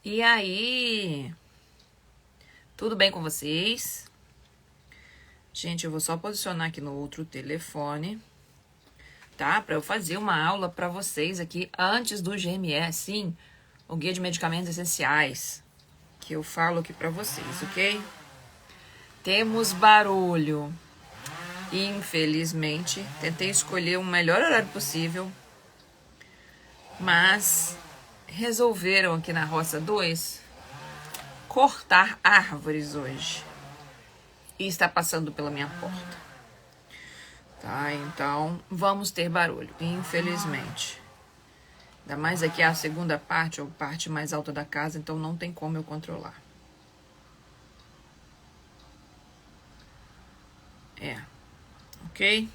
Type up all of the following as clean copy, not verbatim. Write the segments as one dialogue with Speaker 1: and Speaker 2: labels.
Speaker 1: E aí? Tudo bem com vocês? Gente, eu vou só posicionar aqui no outro telefone, tá? Pra eu fazer uma aula pra vocês aqui antes do GME, sim, o Guia de Medicamentos Essenciais, que eu falo aqui pra vocês, ok? Temos barulho. Infelizmente, tentei escolher o melhor horário possível, mas resolveram aqui na Roça 2 cortar árvores hoje. E está passando pela minha porta. Tá, então vamos ter barulho, infelizmente. Ainda mais aqui a segunda parte, ou parte mais alta da casa, então não tem como eu controlar. Ok?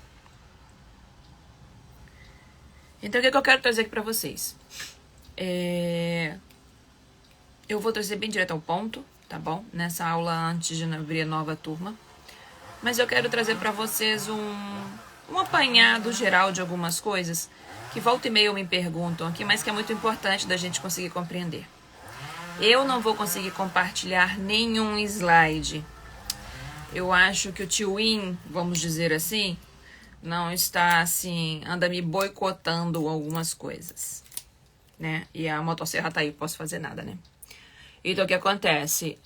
Speaker 1: Então o que eu quero trazer aqui pra vocês? Eu vou trazer bem direto ao ponto, tá bom? Nessa aula antes de abrir a nova turma. Mas eu quero trazer pra vocês um apanhado geral de algumas coisas que volta e meia me perguntam aqui, mas que é muito importante da gente conseguir compreender. Eu não vou conseguir compartilhar nenhum slide. Eu acho que o tio Win, vamos dizer assim, não está assim, anda me boicotando algumas coisas, né? E a motosserra tá aí, posso fazer nada, né? Então, o que acontece?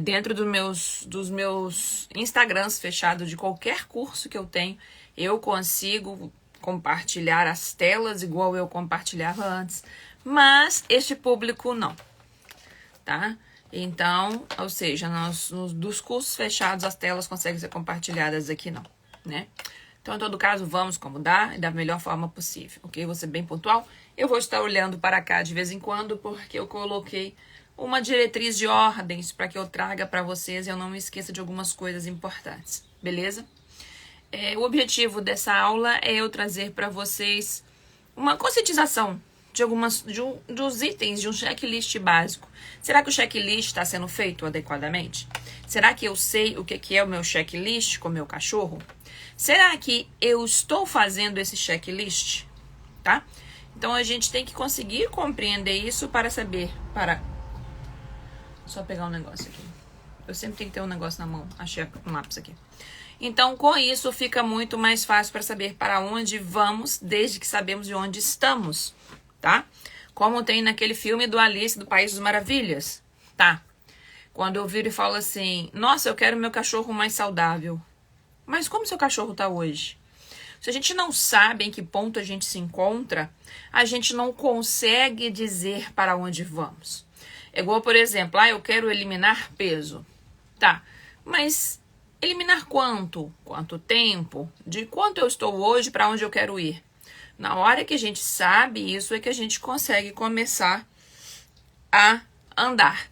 Speaker 1: Dentro dos meus Instagrams fechados de qualquer curso que eu tenho, eu consigo compartilhar as telas igual eu compartilhava antes, mas este público não, tá? Então, ou seja, dos cursos fechados, as telas conseguem ser compartilhadas aqui não, né? Então, em todo caso, vamos como dá e da melhor forma possível, ok? Vou ser bem pontual. Eu vou estar olhando para cá de vez em quando, porque eu coloquei uma diretriz de ordens para que eu traga para vocês e eu não me esqueça de algumas coisas importantes, beleza? O objetivo dessa aula é eu trazer para vocês uma conscientização de dos itens de um checklist básico. Será que o checklist está sendo feito adequadamente? Será que eu sei o que é o meu checklist com o meu cachorro? Será que eu estou fazendo esse checklist? Tá? Então a gente tem que conseguir compreender isso para saber, Só pegar um negócio aqui. Eu sempre tenho que ter um negócio na mão. Achei um lápis aqui. Então, com isso, fica muito mais fácil para saber para onde vamos, desde que sabemos de onde estamos, tá? Como tem naquele filme do Alice do País das Maravilhas, tá? Quando eu viro e falo assim, nossa, eu quero meu cachorro mais saudável. Mas como seu cachorro tá hoje? Se a gente não sabe em que ponto a gente se encontra, a gente não consegue dizer para onde vamos. É igual, por exemplo, eu quero eliminar peso. Tá, mas eliminar quanto? Quanto tempo? De quanto eu estou hoje para onde eu quero ir? Na hora que a gente sabe isso é que a gente consegue começar a andar,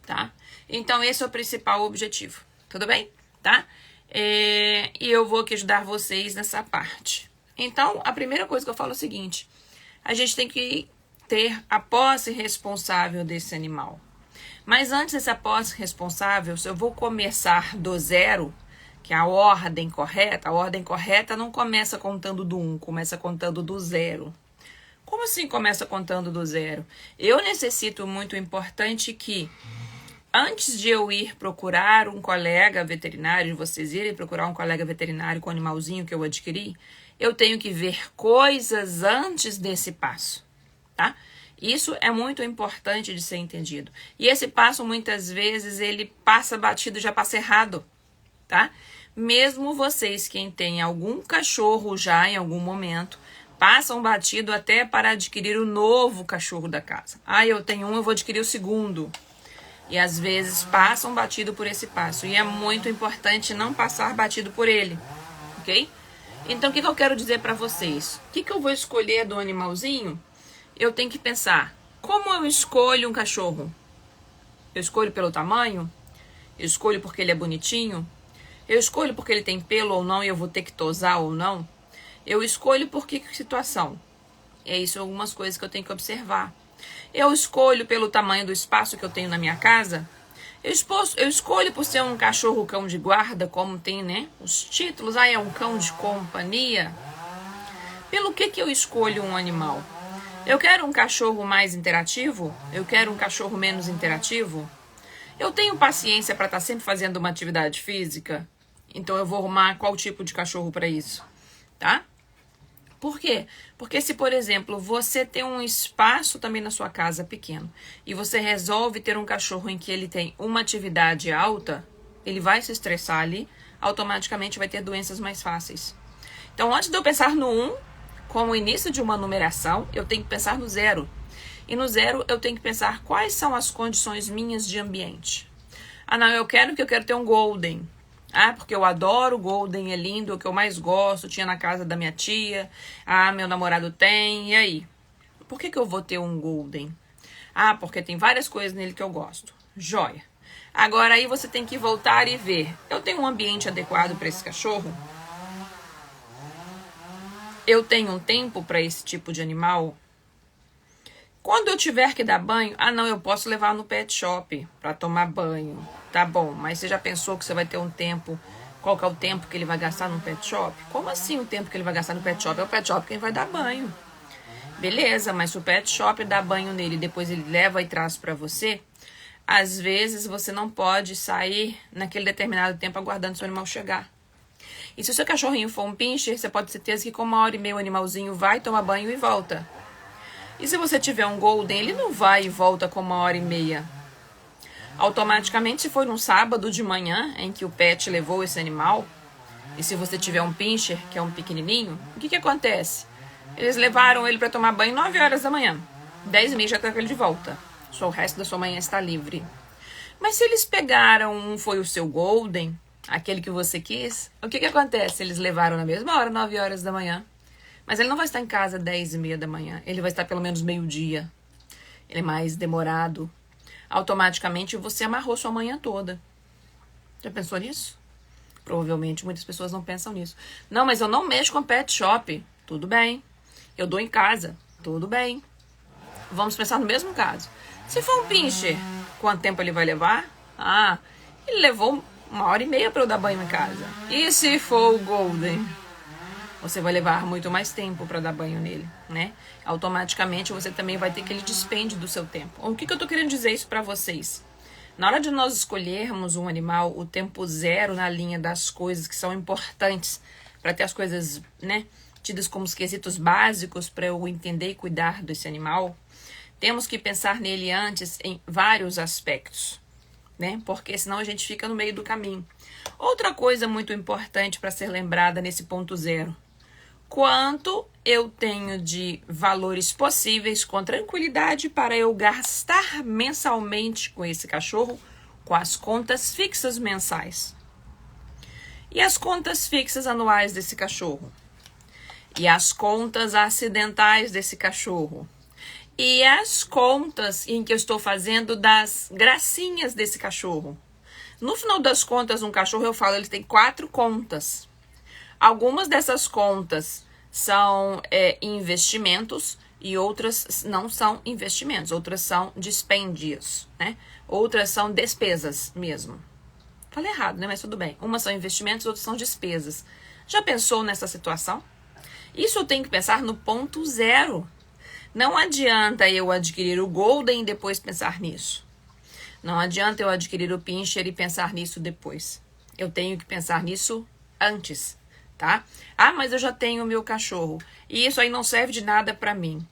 Speaker 1: tá? Então esse é o principal objetivo, tudo bem? Tá? E eu vou aqui ajudar vocês nessa parte. Então, a primeira coisa que eu falo é o seguinte, a gente tem que ter a posse responsável desse animal. Mas antes dessa posse responsável, se eu vou começar do zero, que é a ordem correta não começa contando do 1, começa contando do 0. Como assim começa contando do 0? Eu necessito, muito importante, que antes de eu ir procurar um colega veterinário, vocês irem procurar um colega veterinário com o animalzinho que eu adquiri, eu tenho que ver coisas antes desse passo, tá? Isso é muito importante de ser entendido. E esse passo, muitas vezes, ele passa batido, já passa errado, tá? Mesmo vocês, quem tem algum cachorro já em algum momento, passam batido até para adquirir o novo cachorro da casa. Eu tenho um, eu vou adquirir o segundo. E às vezes passam batido por esse passo. E é muito importante não passar batido por ele, ok? Então, o que eu quero dizer para vocês? O que eu vou escolher do animalzinho? Eu tenho que pensar, como eu escolho um cachorro? Eu escolho pelo tamanho? Eu escolho porque ele é bonitinho? Eu escolho porque ele tem pelo ou não e eu vou ter que tosar ou não? Eu escolho por que situação? Isso, algumas coisas que eu tenho que observar. Eu escolho pelo tamanho do espaço que eu tenho na minha casa? Eu escolho por ser um cachorro cão de guarda, como tem, né? Os títulos, é um cão de companhia? Pelo que eu escolho um animal? Eu quero um cachorro mais interativo? Eu quero um cachorro menos interativo? Eu tenho paciência para estar sempre fazendo uma atividade física? Então eu vou arrumar qual tipo de cachorro para isso, tá? Por quê? Porque se, por exemplo, você tem um espaço também na sua casa pequeno e você resolve ter um cachorro em que ele tem uma atividade alta, ele vai se estressar ali, automaticamente vai ter doenças mais fáceis. Então, antes de eu pensar no 1, como o início de uma numeração, eu tenho que pensar no 0. E no 0, eu tenho que pensar quais são as condições minhas de ambiente. Ah, não, eu quero ter um Golden. Ah, porque eu adoro Golden, é lindo, é o que eu mais gosto, tinha na casa da minha tia. Ah, meu namorado tem, e aí? Por que eu vou ter um Golden? Ah, porque tem várias coisas nele que eu gosto. Joia. Agora aí você tem que voltar e ver. Eu tenho um ambiente adequado para esse cachorro? Eu tenho um tempo para esse tipo de animal? Quando eu tiver que dar banho, ah não, eu posso levar no pet shop para tomar banho. Tá bom, mas você já pensou que você vai ter um tempo? Qual que é o tempo que ele vai gastar no pet shop? Como assim o tempo que ele vai gastar no pet shop? É o pet shop quem vai dar banho. Beleza, mas se o pet shop dá banho nele e depois ele leva e traz para você, às vezes você não pode sair naquele determinado tempo aguardando seu animal chegar. E se o seu cachorrinho for um pincher, você pode ter certeza que com 1h30 o animalzinho vai tomar banho e volta. E se você tiver um Golden, ele não vai e volta com 1h30. Automaticamente, se for um sábado de manhã em que o pet levou esse animal, e se você tiver um pincher, que é um pequenininho, o que acontece? Eles levaram ele para tomar banho 9 horas da manhã. 10h30 já tá com ele de volta. Só o resto da sua manhã está livre. Mas se eles pegaram foi o seu Golden, aquele que você quis, o que acontece? Eles levaram na mesma hora, 9 horas da manhã. Mas ele não vai estar em casa 10h30 da manhã. Ele vai estar pelo menos meio-dia. Ele é mais demorado. Automaticamente você amarrou sua manhã toda. Já pensou nisso? Provavelmente muitas pessoas não pensam nisso. Não, mas eu não mexo com pet shop. Tudo bem. Eu dou em casa. Tudo bem. Vamos pensar no mesmo caso. Se for um pincher, quanto tempo ele vai levar? Ah, ele levou 1h30 para eu dar banho em casa. E se for o Golden? Você vai levar muito mais tempo para dar banho nele, né? Automaticamente você também vai ter aquele dispêndio do seu tempo. O que eu tô querendo dizer isso para vocês? Na hora de nós escolhermos um animal, o tempo 0 na linha das coisas que são importantes para ter as coisas, né, tidas como os quesitos básicos para eu entender e cuidar desse animal, temos que pensar nele antes em vários aspectos, né? Porque senão a gente fica no meio do caminho. Outra coisa muito importante para ser lembrada nesse ponto 0. Quanto eu tenho de valores possíveis com tranquilidade para eu gastar mensalmente com esse cachorro, com as contas fixas mensais. E as contas fixas anuais desse cachorro? E as contas acidentais desse cachorro? E as contas em que eu estou fazendo das gracinhas desse cachorro? No final das contas, um cachorro, eu falo, ele tem 4 contas. Algumas dessas contas são investimentos e outras não são investimentos. Outras são dispêndios, né? Outras são despesas mesmo. Falei errado, né? Mas tudo bem. Umas são investimentos, outras são despesas. Já pensou nessa situação? Isso eu tenho que pensar no ponto 0. Não adianta eu adquirir o Golden e depois pensar nisso. Não adianta eu adquirir o pincher e pensar nisso depois. Eu tenho que pensar nisso antes, tá? Ah, mas eu já tenho o meu cachorro e isso aí não serve de nada para mim.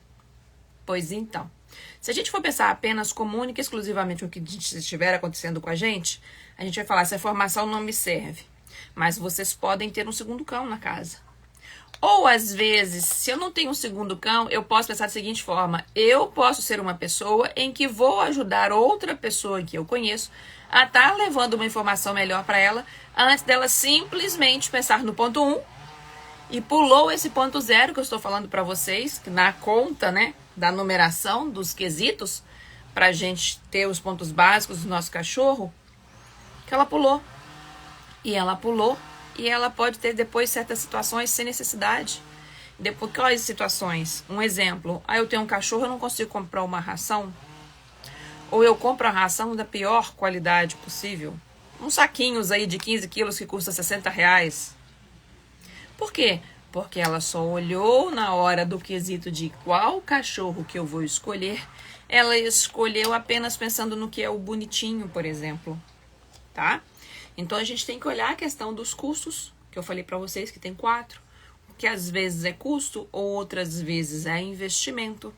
Speaker 1: Pois então, se a gente for pensar apenas como única e exclusivamente o que estiver acontecendo com a gente vai falar, essa informação não me serve. Mas vocês podem ter um segundo cão na casa. Ou, às vezes, se eu não tenho um segundo cão, eu posso pensar da seguinte forma. Eu posso ser uma pessoa em que vou ajudar outra pessoa que eu conheço a estar levando uma informação melhor para ela, antes dela simplesmente pensar no ponto 1 e pulou esse ponto 0 que eu estou falando para vocês, na conta, né, da numeração dos quesitos, para a gente ter os pontos básicos do nosso cachorro, que ela pulou. E ela pulou. E ela pode ter depois certas situações sem necessidade. Depois, quais situações? Um exemplo. Eu tenho um cachorro, eu não consigo comprar uma ração. Ou eu compro a ração da pior qualidade possível. Uns saquinhos aí de 15 quilos que custa R$60. Por quê? porque ela só olhou na hora do quesito de qual cachorro que eu vou escolher. Ela escolheu apenas pensando no que é o bonitinho, por exemplo, tá? Então, a gente tem que olhar a questão dos custos, que eu falei para vocês que tem 4, que às vezes é custo, outras vezes é investimento.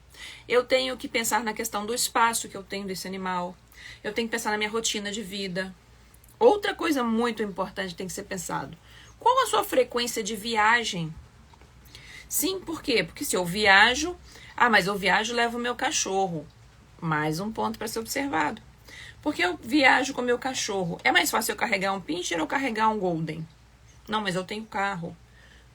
Speaker 1: Eu tenho que pensar na questão do espaço que eu tenho desse animal. Eu tenho que pensar na minha rotina de vida. Outra coisa muito importante tem que ser pensado. Qual a sua frequência de viagem? Sim, por quê? Porque se eu viajo... mas eu viajo e levo o meu cachorro. Mais um ponto para ser observado. Porque eu viajo com o meu cachorro. É mais fácil eu carregar um pincher ou carregar um golden? Não, mas eu tenho carro.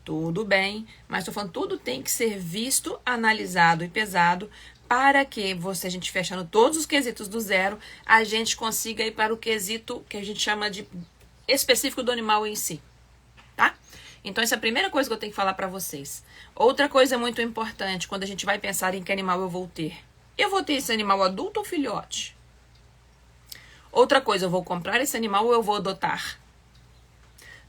Speaker 1: Tudo bem, mas estou falando, tudo tem que ser visto, analisado e pesado para que a gente fechando todos os quesitos do zero, a gente consiga ir para o quesito que a gente chama de específico do animal em si, tá? Então, essa é a primeira coisa que eu tenho que falar para vocês. Outra coisa muito importante, quando a gente vai pensar em que animal eu vou ter. Eu vou ter esse animal adulto ou filhote? Outra coisa, eu vou comprar esse animal ou eu vou adotar?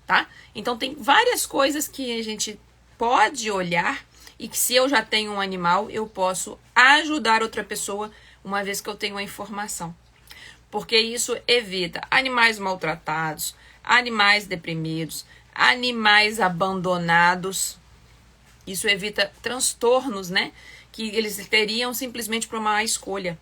Speaker 1: Tá? Então, tem várias coisas que a gente pode olhar e que se eu já tenho um animal, eu posso ajudar outra pessoa uma vez que eu tenho a informação. Porque isso evita animais maltratados, animais deprimidos, animais abandonados. Isso evita transtornos, né? Que eles teriam simplesmente por uma má escolha,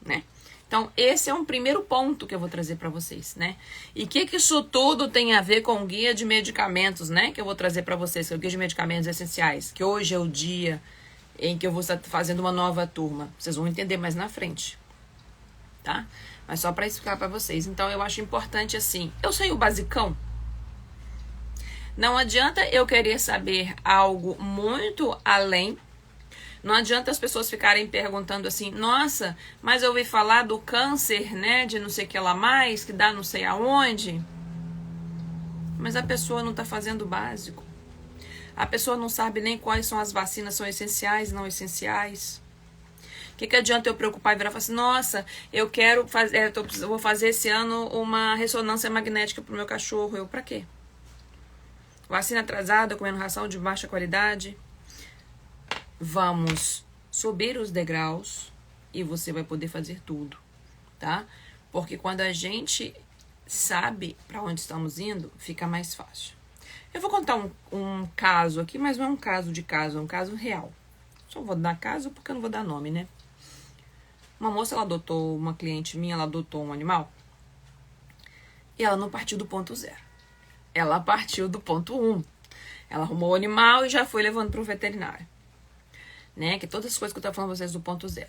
Speaker 1: né? Então, esse é um primeiro ponto que eu vou trazer para vocês, né? E o que isso tudo tem a ver com o guia de medicamentos, né? Que eu vou trazer para vocês, que é o guia de medicamentos essenciais. Que hoje é o dia em que eu vou estar fazendo uma nova turma. Vocês vão entender mais na frente, tá? Mas só para explicar para vocês. Então, eu acho importante assim. Eu sei o basicão. Não adianta eu querer saber algo muito além. Não adianta as pessoas ficarem perguntando assim, nossa, mas eu ouvi falar do câncer, né, de não sei o que lá mais, que dá não sei aonde. Mas a pessoa não está fazendo o básico. A pessoa não sabe nem quais são as vacinas, são essenciais, não essenciais. O que adianta eu preocupar e virar e falar assim, nossa, eu quero fazer, vou fazer esse ano uma ressonância magnética pro meu cachorro. Eu, pra quê? Vacina atrasada, comendo ração de baixa qualidade. Vamos subir os degraus e você vai poder fazer tudo, tá? Porque quando a gente sabe para onde estamos indo, fica mais fácil. Eu vou contar um caso aqui, mas não é um caso de caso, é um caso real. Só vou dar caso porque eu não vou dar nome, né? Uma moça, uma cliente minha, ela adotou um animal e ela não partiu do ponto 0. Ela partiu do ponto 1. Ela arrumou o animal e já foi levando para o veterinário. Né? Que todas as coisas que eu tô falando pra vocês do ponto 0.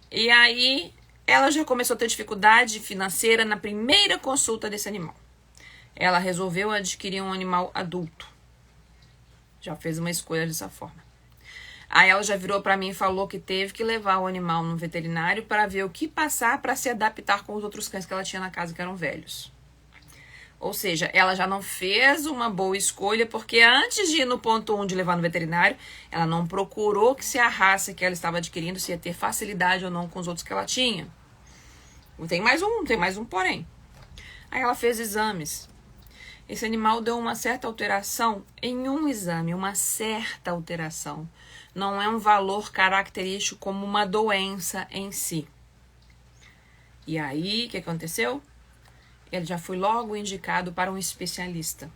Speaker 1: E aí, ela já começou a ter dificuldade financeira na primeira consulta desse animal. Ela resolveu adquirir um animal adulto. Já fez uma escolha dessa forma. Aí ela já virou pra mim e falou que teve que levar o animal no veterinário para ver o que passar para se adaptar com os outros cães que ela tinha na casa que eram velhos. Ou seja, ela já não fez uma boa escolha, porque antes de ir no ponto 1 de levar no veterinário, ela não procurou que se a raça que ela estava adquirindo se ia ter facilidade ou não com os outros que ela tinha. Tem mais um porém. Aí ela fez exames. Esse animal deu uma certa alteração em um exame, uma certa alteração. Não é um valor característico como uma doença em si. E aí, o que aconteceu? Ele já foi logo indicado para um especialista.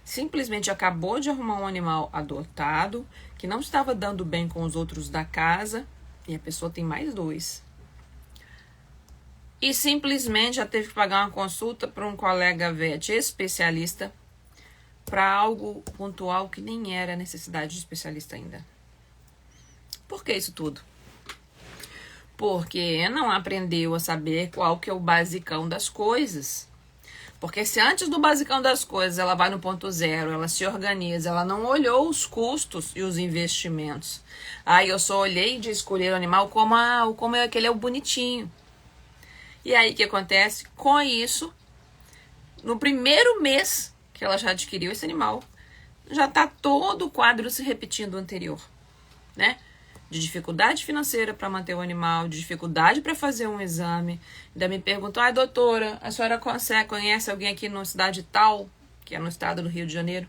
Speaker 1: Simplesmente acabou de arrumar um animal adotado, que não estava dando bem com os outros da casa, e a pessoa tem mais 2. E simplesmente já teve que pagar uma consulta para um colega vet especialista para algo pontual que nem era necessidade de especialista ainda. Por que isso tudo? Porque não aprendeu a saber qual que é o basicão das coisas. Porque se antes do basicão das coisas ela vai no ponto 0, ela se organiza, ela não olhou os custos e os investimentos. Aí eu só olhei de escolher o animal como é que ele é o bonitinho. E aí o que acontece? Com isso, no primeiro mês que ela já adquiriu esse animal, já está todo o quadro se repetindo do anterior, né? De dificuldade financeira para manter o animal, de dificuldade para fazer um exame. Ainda me perguntou, doutora, a senhora conhece alguém aqui na cidade tal, que é no estado do Rio de Janeiro?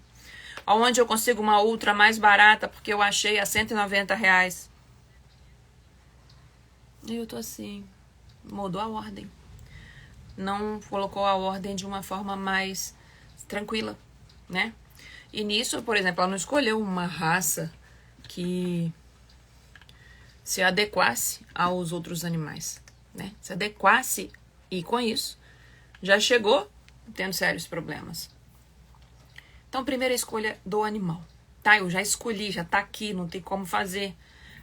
Speaker 1: Onde eu consigo uma ultra mais barata porque eu achei a R$190. E eu tô assim, mudou a ordem. Não colocou a ordem de uma forma mais tranquila, né? E nisso, por exemplo, ela não escolheu uma raça que se adequasse aos outros animais, né? Se adequasse e com isso já chegou tendo sérios problemas. Então, primeira escolha do animal, tá? Eu já escolhi, já tá aqui, não tem como fazer.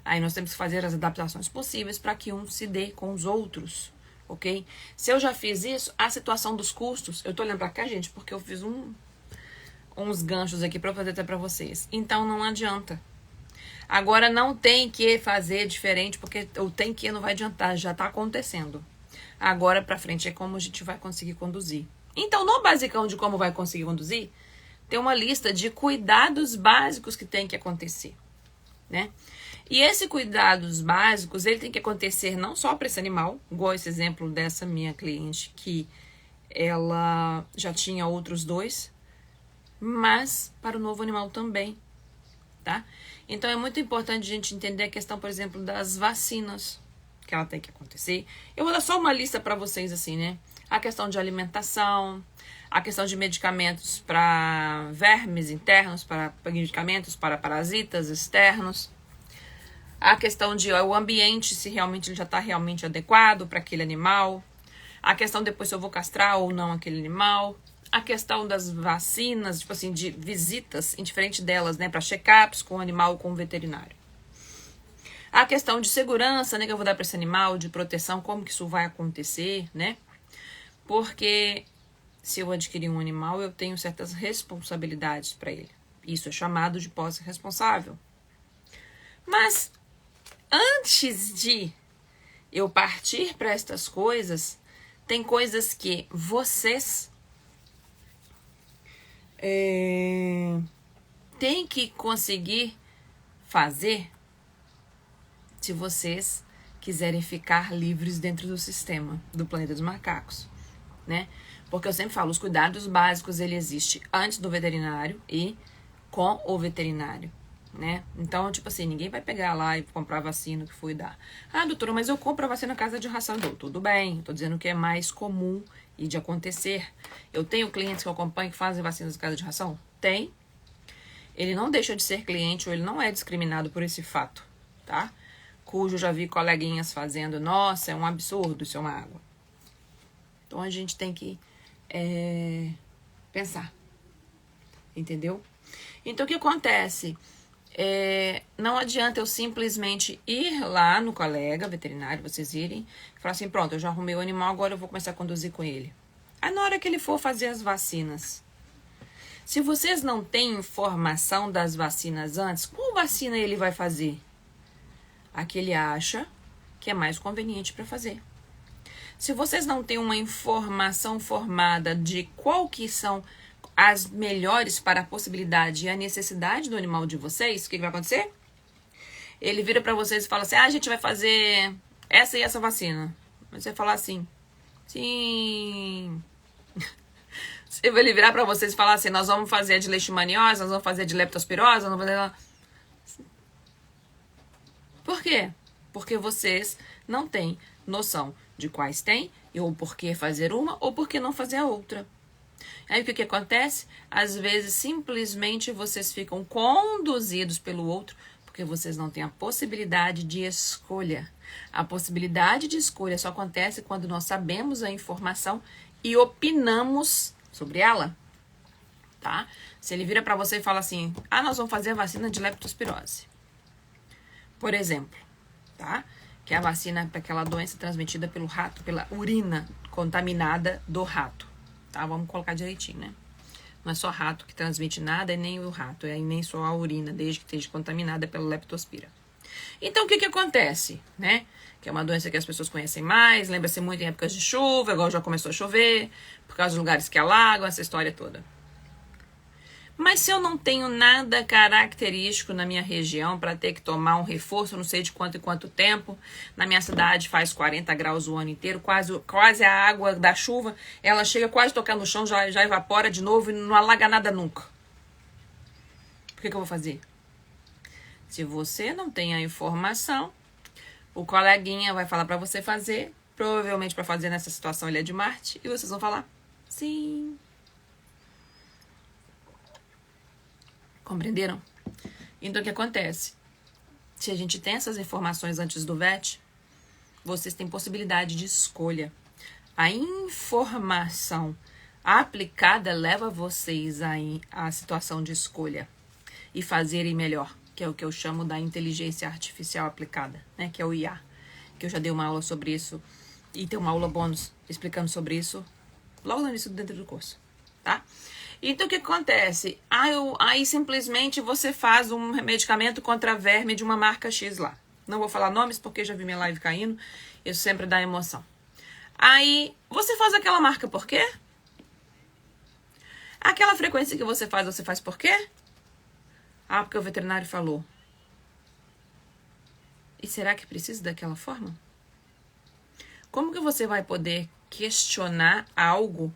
Speaker 1: Aí nós temos que fazer as adaptações possíveis para que um se dê com os outros, ok? Se eu já fiz isso, a situação dos custos, eu tô olhando pra cá, gente, porque eu fiz uns ganchos aqui para fazer até para vocês. Então não adianta. Agora não tem que fazer diferente, porque o tem que não vai adiantar, já tá acontecendo. Agora pra frente é como a gente vai conseguir conduzir. Então, no basicão de como vai conseguir conduzir, tem uma lista de cuidados básicos que tem que acontecer, né? E esse cuidados básicos, ele tem que acontecer não só para esse animal, igual esse exemplo dessa minha cliente, que ela já tinha outros 2, mas para o novo animal também, tá? Então é muito importante a gente entender a questão, por exemplo, das vacinas que ela tem que acontecer. Eu vou dar só uma lista para vocês assim, né? A questão de alimentação, a questão de medicamentos para vermes internos, para medicamentos para parasitas externos, a questão de o ambiente, se realmente ele já está realmente adequado para aquele animal, a questão depois se eu vou castrar ou não aquele animal, a questão das vacinas, tipo assim, de visitas, indiferente delas, né, para check-ups com o animal ou com o veterinário. A questão de segurança, né, que eu vou dar para esse animal, de proteção, como que isso vai acontecer, né? Porque se eu adquirir um animal, eu tenho certas responsabilidades para ele. Isso é chamado de posse responsável. Mas antes de eu partir para estas coisas, tem coisas que vocês têm que conseguir fazer se vocês quiserem ficar livres dentro do sistema do planeta dos macacos, né? Porque eu sempre falo, os cuidados básicos, ele existe antes do veterinário e com o veterinário, né? Então, tipo assim, ninguém vai pegar lá e comprar a vacina que foi dar. Ah, doutora, mas eu compro a vacina na casa de ração. Tudo bem, tô dizendo que é mais comum e de acontecer. Eu tenho clientes que eu acompanho que fazem vacinas na casa de ração? Tem. Ele não deixa de ser cliente ou ele não é discriminado por esse fato, tá? Cujo eu já vi coleguinhas fazendo, nossa, é um absurdo, isso é uma água. Então a gente tem que pensar, entendeu? Então o que acontece? Não adianta eu simplesmente ir lá no colega veterinário, vocês irem, e falar assim, pronto, eu já arrumei o animal, agora eu vou começar a conduzir com ele. Aí na hora que ele for fazer as vacinas, se vocês não têm informação das vacinas antes, qual vacina ele vai fazer? A que ele acha que é mais conveniente para fazer. Se vocês não têm uma informação formada de qual que são as melhores para a possibilidade e a necessidade do animal de vocês, o que vai acontecer? Ele vira para vocês e fala assim, a gente vai fazer essa e essa vacina. Mas você falar assim, sim. Se ele virar para vocês e falar assim, nós vamos fazer de leishmaniose, nós vamos fazer de leptospirose, nós vamos fazer... Por quê? Porque vocês não têm noção de quais tem, ou por que fazer uma, ou por que não fazer a outra. Aí o que acontece? Às vezes, simplesmente, vocês ficam conduzidos pelo outro, porque vocês não têm a possibilidade de escolha. A possibilidade de escolha só acontece quando nós sabemos a informação e opinamos sobre ela, tá? Se ele vira para você e fala assim, nós vamos fazer a vacina de leptospirose, por exemplo, tá? Que é a vacina para aquela doença transmitida pelo rato, pela urina contaminada do rato, tá? Vamos colocar direitinho, né? Não é só rato que transmite nada, e nem o rato, e nem só a urina, desde que esteja contaminada pela leptospira. Então, o que acontece, né? Que é uma doença que as pessoas conhecem mais, lembra-se muito em épocas de chuva, agora já começou a chover, por causa dos lugares que alagam, essa história toda. Mas se eu não tenho nada característico na minha região para ter que tomar um reforço, não sei de quanto e quanto tempo, na minha cidade faz 40 graus o ano inteiro, quase a água da chuva, ela chega quase a tocar no chão, já evapora de novo e não alaga nada nunca. que eu vou fazer? Se você não tem a informação, o coleguinha vai falar para você fazer, provavelmente para fazer nessa situação ele é de Marte, e vocês vão falar sim. Compreenderam? Então o que acontece? Se a gente tem essas informações antes do VET, vocês têm possibilidade de escolha. A informação aplicada leva vocês à situação de escolha e fazerem melhor, que é o que eu chamo da inteligência artificial aplicada, né? Que é o IA, que eu já dei uma aula sobre isso e tem uma aula bônus explicando sobre isso logo no início dentro do curso, tá? Então, o que acontece? Aí simplesmente você faz um medicamento contra verme de uma marca X lá. Não vou falar nomes porque já vi minha live caindo. Isso sempre dá emoção. Aí, você faz aquela marca por quê? Aquela frequência que você faz por quê? Ah, porque o veterinário falou. E será que precisa daquela forma? Como que você vai poder questionar algo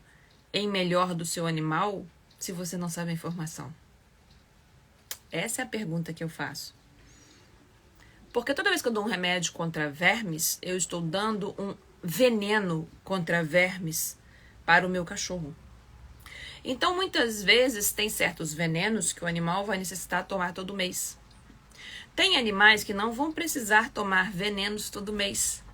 Speaker 1: em melhor do seu animal se você não sabe a informação? Essa é a pergunta que eu faço. Porque toda vez que eu dou um remédio contra vermes, eu estou dando um veneno contra vermes para o meu cachorro. Então, muitas vezes, tem certos venenos que o animal vai necessitar tomar todo mês. Tem animais que não vão precisar tomar venenos todo mês.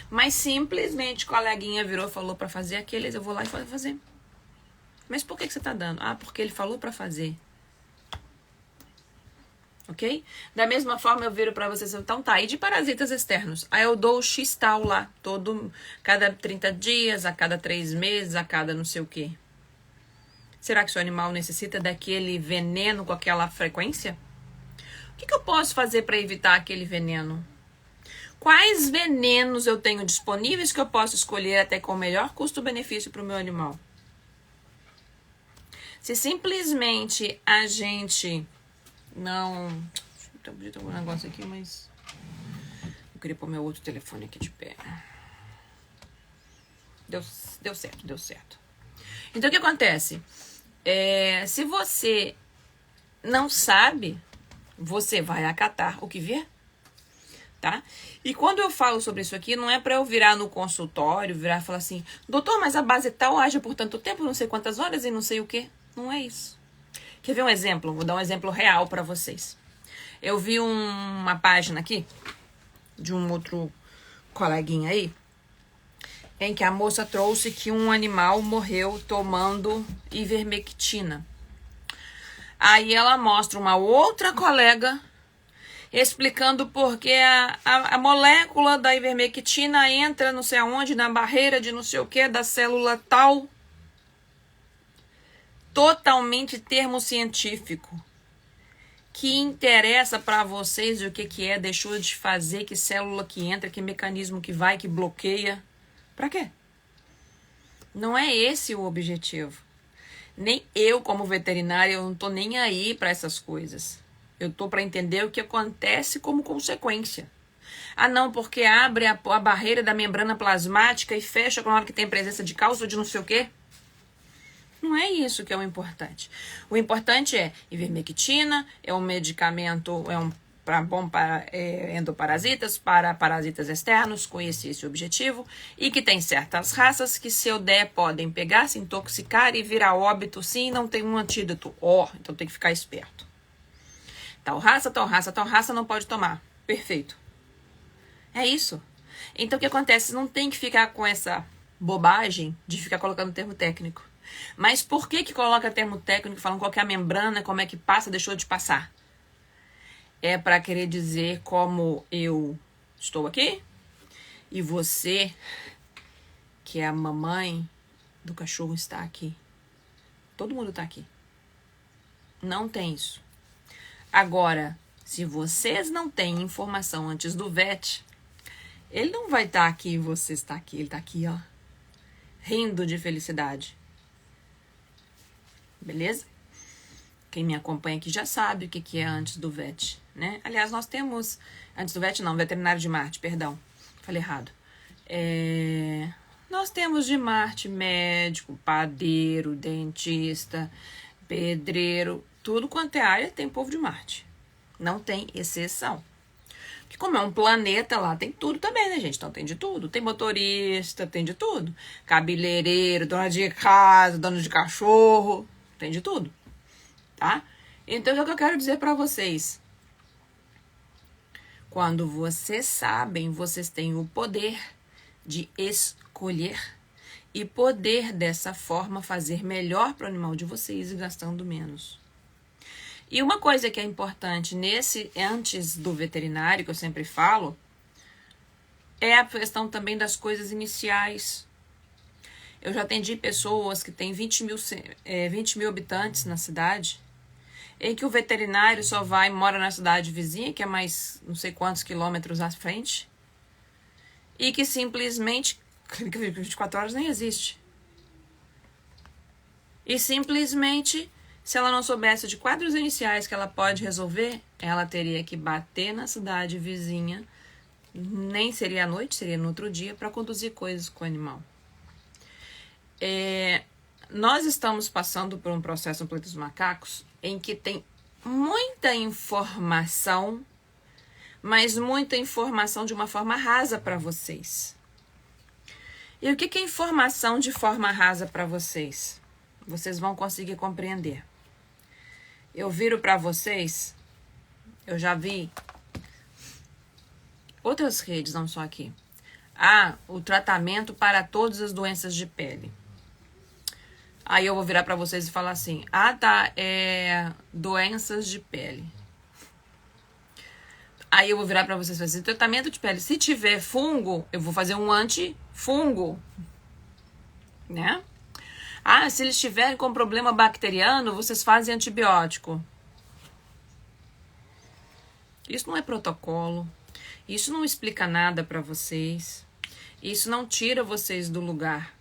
Speaker 1: Mas simplesmente o coleguinha virou e falou para fazer aqueles, eu vou lá e vou fazer. Mas por que você está dando? Ah, porque ele falou para fazer. Ok? Da mesma forma eu viro para vocês, então tá, e de parasitas externos? Aí eu dou o X-tal lá, cada 30 dias, a cada 3 meses, a cada não sei o quê. Será que seu animal necessita daquele veneno com aquela frequência? O que eu posso fazer para evitar aquele veneno? Quais venenos eu tenho disponíveis que eu posso escolher até com o melhor custo-benefício para o meu animal? Se simplesmente a gente não... Deixa eu ter um negócio aqui, mas... Eu queria pôr meu outro telefone aqui de pé. Deu certo. Então, o que acontece? Se você não sabe, você vai acatar o que vier, tá? E quando eu falo sobre isso aqui, não é para eu virar no consultório, virar e falar assim, doutor, mas a base tal age por tanto tempo, não sei quantas horas e não sei o quê. Não é isso. Quer ver um exemplo? Vou dar um exemplo real para vocês. Eu vi uma página aqui, de um outro coleguinha aí, em que a moça trouxe que um animal morreu tomando ivermectina. Aí ela mostra uma outra colega explicando porque a molécula da ivermectina entra não sei aonde, na barreira de não sei o que, da célula tal. Totalmente termo científico. Que interessa para vocês o que é, deixou de fazer, que célula que entra, que mecanismo que vai, que bloqueia. Pra quê? Não é esse o objetivo. Nem eu, como veterinária, eu não tô nem aí para essas coisas. Eu tô para entender o que acontece como consequência. Ah, não, porque abre a barreira da membrana plasmática e fecha na hora que tem presença de cálcio ou de não sei o quê. Não é isso que é o importante. O importante é ivermectina, é um medicamento, bom para endoparasitas, para parasitas externos, com esse objetivo, e que tem certas raças que, se eu der, podem pegar, se intoxicar e virar óbito, sim, não tem um antídoto. Então tem que ficar esperto. Tal raça não pode tomar. Perfeito. É isso. Então o que acontece? Não tem que ficar com essa bobagem de ficar colocando termo técnico. Mas por que coloca termo técnico falando qual que é a membrana, como é que passa, deixou de passar? É para querer dizer como eu estou aqui e você, que é a mamãe do cachorro, está aqui. Todo mundo está aqui. Não tem isso. Agora, se vocês não têm informação antes do VET, ele não vai estar aqui e você está aqui. Ele está aqui, ó, rindo de felicidade. Beleza? Quem me acompanha aqui já sabe o que é antes do VET, né? Aliás, nós temos... Antes do VET não, veterinário de Marte, perdão. Falei errado. Nós temos de Marte médico, padeiro, dentista, pedreiro. Tudo quanto é área tem povo de Marte. Não tem exceção. Porque como é um planeta lá, tem tudo também, né, gente? Então tem de tudo. Tem motorista, tem de tudo. Cabeleireiro, dona de casa, dono de cachorro. Tem de tudo, tá? Então, o que eu quero dizer pra vocês? Quando vocês sabem, vocês têm o poder de escolher e poder, dessa forma, fazer melhor para o animal de vocês e gastando menos. E uma coisa que é importante antes do veterinário, que eu sempre falo, é a questão também das coisas iniciais. Eu já atendi pessoas que têm 20 mil habitantes na cidade, em que o veterinário só mora na cidade vizinha, que é mais não sei quantos quilômetros à frente, e que simplesmente, clínica 24 horas nem existe. E simplesmente, se ela não soubesse de quadros iniciais que ela pode resolver, ela teria que bater na cidade vizinha, nem seria à noite, seria no outro dia, para conduzir coisas com o animal. Nós estamos passando por um processo no planeta dos macacos em que tem muita informação, mas muita informação de uma forma rasa para vocês. E o que é informação de forma rasa para vocês? Vocês vão conseguir compreender. Eu viro para vocês, eu já vi outras redes, não só aqui. O tratamento para todas as doenças de pele. Aí eu vou virar para vocês e falar assim, doenças de pele. Aí eu vou virar para vocês e falar assim, tratamento de pele, se tiver fungo, eu vou fazer um antifungo, né? Se eles estiverem com problema bacteriano, vocês fazem antibiótico. Isso não é protocolo, isso não explica nada para vocês, isso não tira vocês do lugar.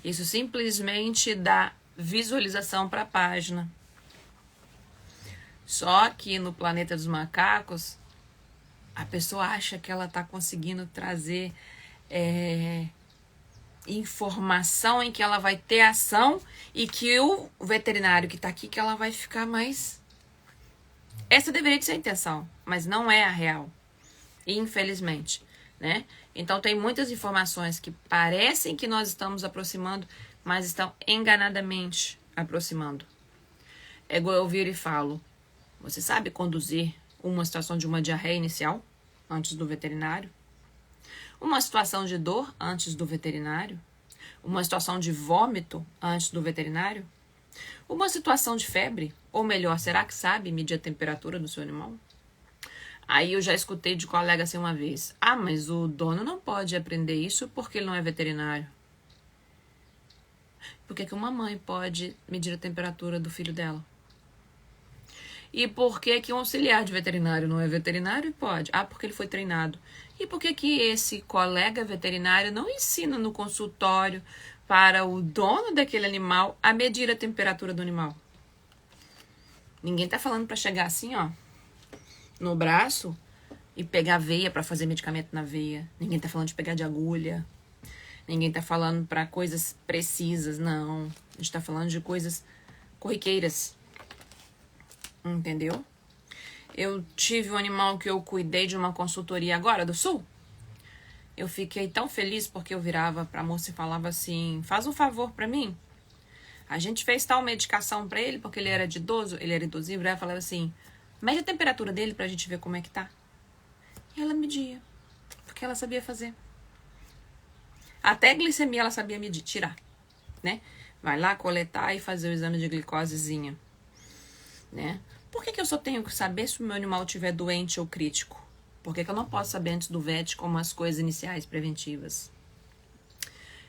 Speaker 1: Isso simplesmente dá visualização para a página. Só que no planeta dos macacos, a pessoa acha que ela está conseguindo trazer informação em que ela vai ter ação e que o veterinário que está aqui, que ela vai ficar mais... Essa deveria ser a intenção, mas não é a real. Infelizmente, né? Então tem muitas informações que parecem que nós estamos aproximando, mas estão enganadamente aproximando. É igual eu viro e falo, você sabe conduzir uma situação de uma diarreia inicial antes do veterinário? Uma situação de dor antes do veterinário? Uma situação de vômito antes do veterinário? Uma situação de febre? Ou melhor, será que sabe medir a temperatura do seu animal? Aí eu já escutei de colega assim uma vez, mas o dono não pode aprender isso porque ele não é veterinário. Por que uma mãe pode medir a temperatura do filho dela? E por que um auxiliar de veterinário não é veterinário e pode? Porque ele foi treinado. E por que esse colega veterinário não ensina no consultório para o dono daquele animal a medir a temperatura do animal? Ninguém tá falando para chegar assim, no braço e pegar veia para fazer medicamento na veia. Ninguém tá falando de pegar de agulha. Ninguém tá falando para coisas precisas, não. A gente tá falando de coisas corriqueiras. Entendeu? Eu tive um animal que eu cuidei de uma consultoria agora do Sul. Eu fiquei tão feliz porque eu virava pra moça e falava assim, faz um favor pra mim. A gente fez tal medicação pra ele porque ele era idoso, ela falava assim, mede a temperatura dele pra gente ver como é que tá. E ela media, porque ela sabia fazer. Até glicemia ela sabia medir, tirar, né? Vai lá coletar e fazer o exame de glicosezinha, né? Por que eu só tenho que saber se o meu animal estiver doente ou crítico? Por que eu não posso saber antes do vet como as coisas iniciais preventivas?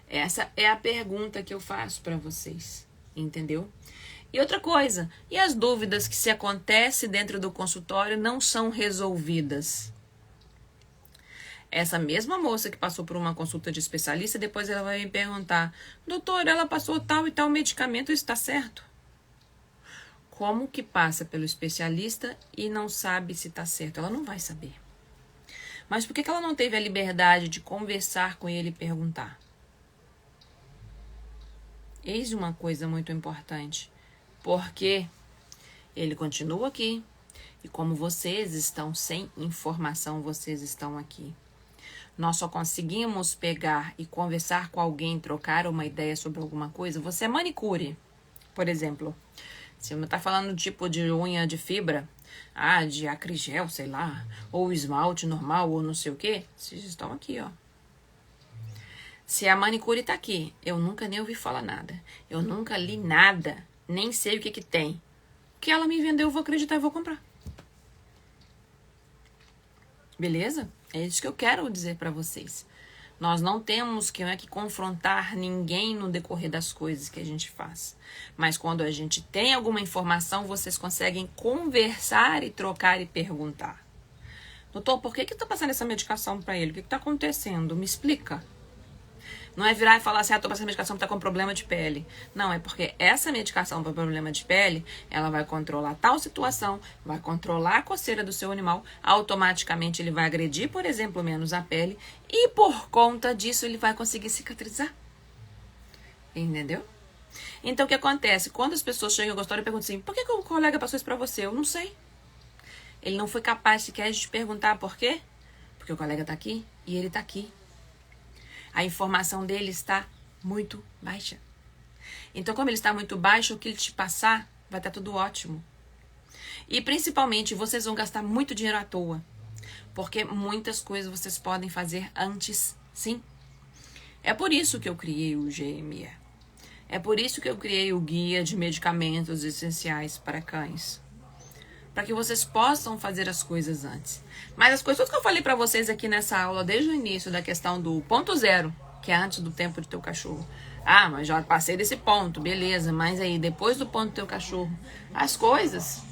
Speaker 1: Essa é a pergunta que eu faço para vocês, entendeu? E outra coisa, e as dúvidas que se acontece dentro do consultório não são resolvidas? Essa mesma moça que passou por uma consulta de especialista, depois ela vai me perguntar, doutor, ela passou tal e tal medicamento, isso está certo? Como que passa pelo especialista e não sabe se está certo? Ela não vai saber. Mas por que ela não teve a liberdade de conversar com ele e perguntar? Eis uma coisa muito importante. Porque ele continua aqui. E como vocês estão sem informação, vocês estão aqui. Nós só conseguimos pegar e conversar com alguém, trocar uma ideia sobre alguma coisa. Você é manicure, por exemplo. Se você está falando tipo de unha de fibra, de acrigel, sei lá, ou esmalte normal, ou não sei o que, vocês estão aqui, ó. Se a manicure tá aqui, eu nunca nem ouvi falar nada. Eu nunca li nada, nem sei o que tem. O que ela me vendeu, eu vou acreditar e vou comprar. Beleza? É isso que eu quero dizer para vocês. Nós não temos que confrontar ninguém no decorrer das coisas que a gente faz. Mas quando a gente tem alguma informação, vocês conseguem conversar e trocar e perguntar. Doutor, por que tá passando essa medicação para ele? O que tá acontecendo? Me explica. Não é virar e falar assim, tô passando medicação porque tá com problema de pele. Não, é porque essa medicação para problema de pele, ela vai controlar tal situação, vai controlar a coceira do seu animal, automaticamente ele vai agredir, por exemplo, menos a pele, e por conta disso ele vai conseguir cicatrizar. Entendeu? Então o que acontece? Quando as pessoas chegam ao consultório e perguntam assim, por que o colega passou isso para você? Eu não sei. Ele não foi capaz sequer de te perguntar por quê? Porque o colega tá aqui e ele tá aqui. A informação dele está muito baixa. Então, como ele está muito baixo, o que ele te passar vai estar tudo ótimo. E, principalmente, vocês vão gastar muito dinheiro à toa. Porque muitas coisas vocês podem fazer antes, sim. É por isso que eu criei o GME. É por isso que eu criei o Guia de Medicamentos Essenciais para Cães. Para que vocês possam fazer as coisas antes. Mas as coisas que eu falei para vocês aqui nessa aula, desde o início, da questão do ponto zero, que é antes do tempo de teu cachorro. Mas já passei desse ponto, beleza. Mas aí, depois do ponto do teu cachorro, as coisas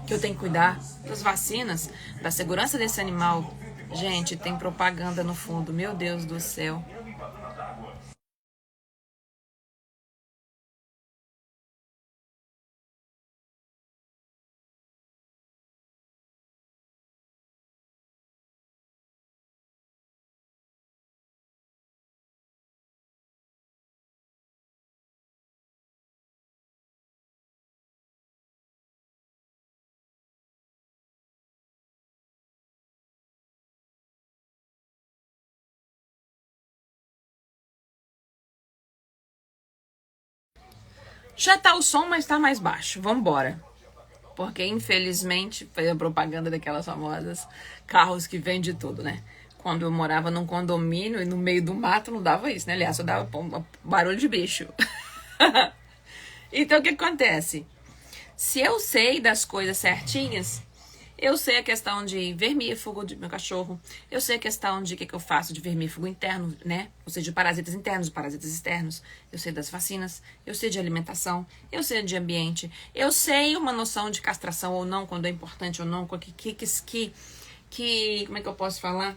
Speaker 1: que eu tenho que cuidar, das vacinas, da segurança desse animal. Gente, tem propaganda no fundo, meu Deus do céu. Já tá o som, mas tá mais baixo. Vambora. Porque, infelizmente, foi a propaganda daquelas famosas carros que vende tudo, né? Quando eu morava num condomínio e no meio do mato, não dava isso, né? Aliás, só dava barulho de bicho. Então, o que acontece? Se eu sei das coisas certinhas, eu sei a questão de vermífugo do meu cachorro, eu sei a questão de o que eu faço de vermífugo interno, né? Ou seja, de parasitas internos, parasitas externos. Eu sei das vacinas, eu sei de alimentação, eu sei de ambiente, eu sei uma noção de castração ou não, quando é importante ou não, como é que eu posso falar?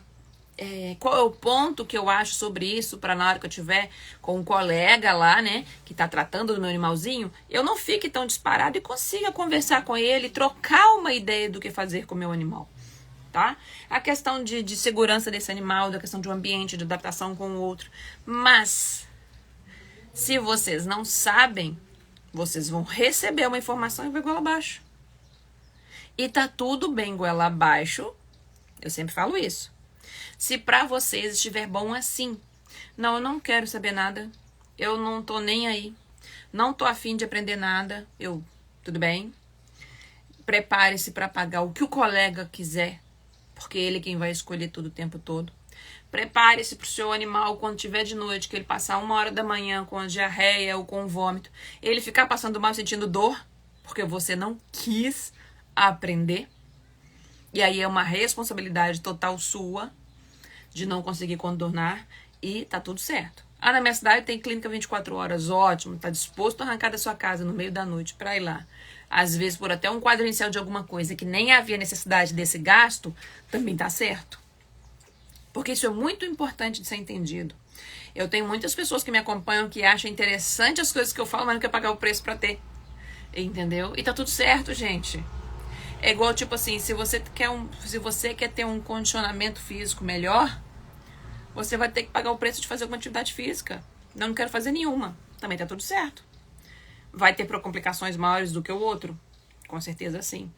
Speaker 1: Qual é o ponto que eu acho sobre isso para na hora que eu tiver com um colega lá, né, que tá tratando do meu animalzinho, eu não fique tão disparado e consiga conversar com ele, trocar uma ideia do que fazer com o meu animal, tá? A questão de segurança desse animal, da questão de um ambiente, de adaptação com o outro. Mas, se vocês não sabem, vocês vão receber uma informação e vai goela abaixo. E tá tudo bem goela abaixo, eu sempre falo isso. Se pra vocês estiver bom assim. Não, eu não quero saber nada. Eu não tô nem aí. Não tô afim de aprender nada. Tudo bem? Prepare-se para pagar o que o colega quiser. Porque ele é quem vai escolher tudo o tempo todo. Prepare-se pro seu animal quando tiver de noite, que ele passar 1h da manhã com a diarreia ou com vômito. Ele ficar passando mal, sentindo dor, porque você não quis aprender. E aí é uma responsabilidade total sua de não conseguir contornar e tá tudo certo. Na minha cidade tem clínica 24 horas, ótimo, tá disposto a arrancar da sua casa no meio da noite pra ir lá. Às vezes por até um quadro inicial de alguma coisa que nem havia necessidade desse gasto, também tá certo. Porque isso é muito importante de ser entendido. Eu tenho muitas pessoas que me acompanham que acham interessante as coisas que eu falo, mas não quer pagar o preço pra ter. Entendeu? E tá tudo certo, gente. É igual, tipo assim, se você quer ter um condicionamento físico melhor, você vai ter que pagar o preço de fazer alguma atividade física. Não quero fazer nenhuma. Também tá tudo certo. Vai ter complicações maiores do que o outro? Com certeza sim.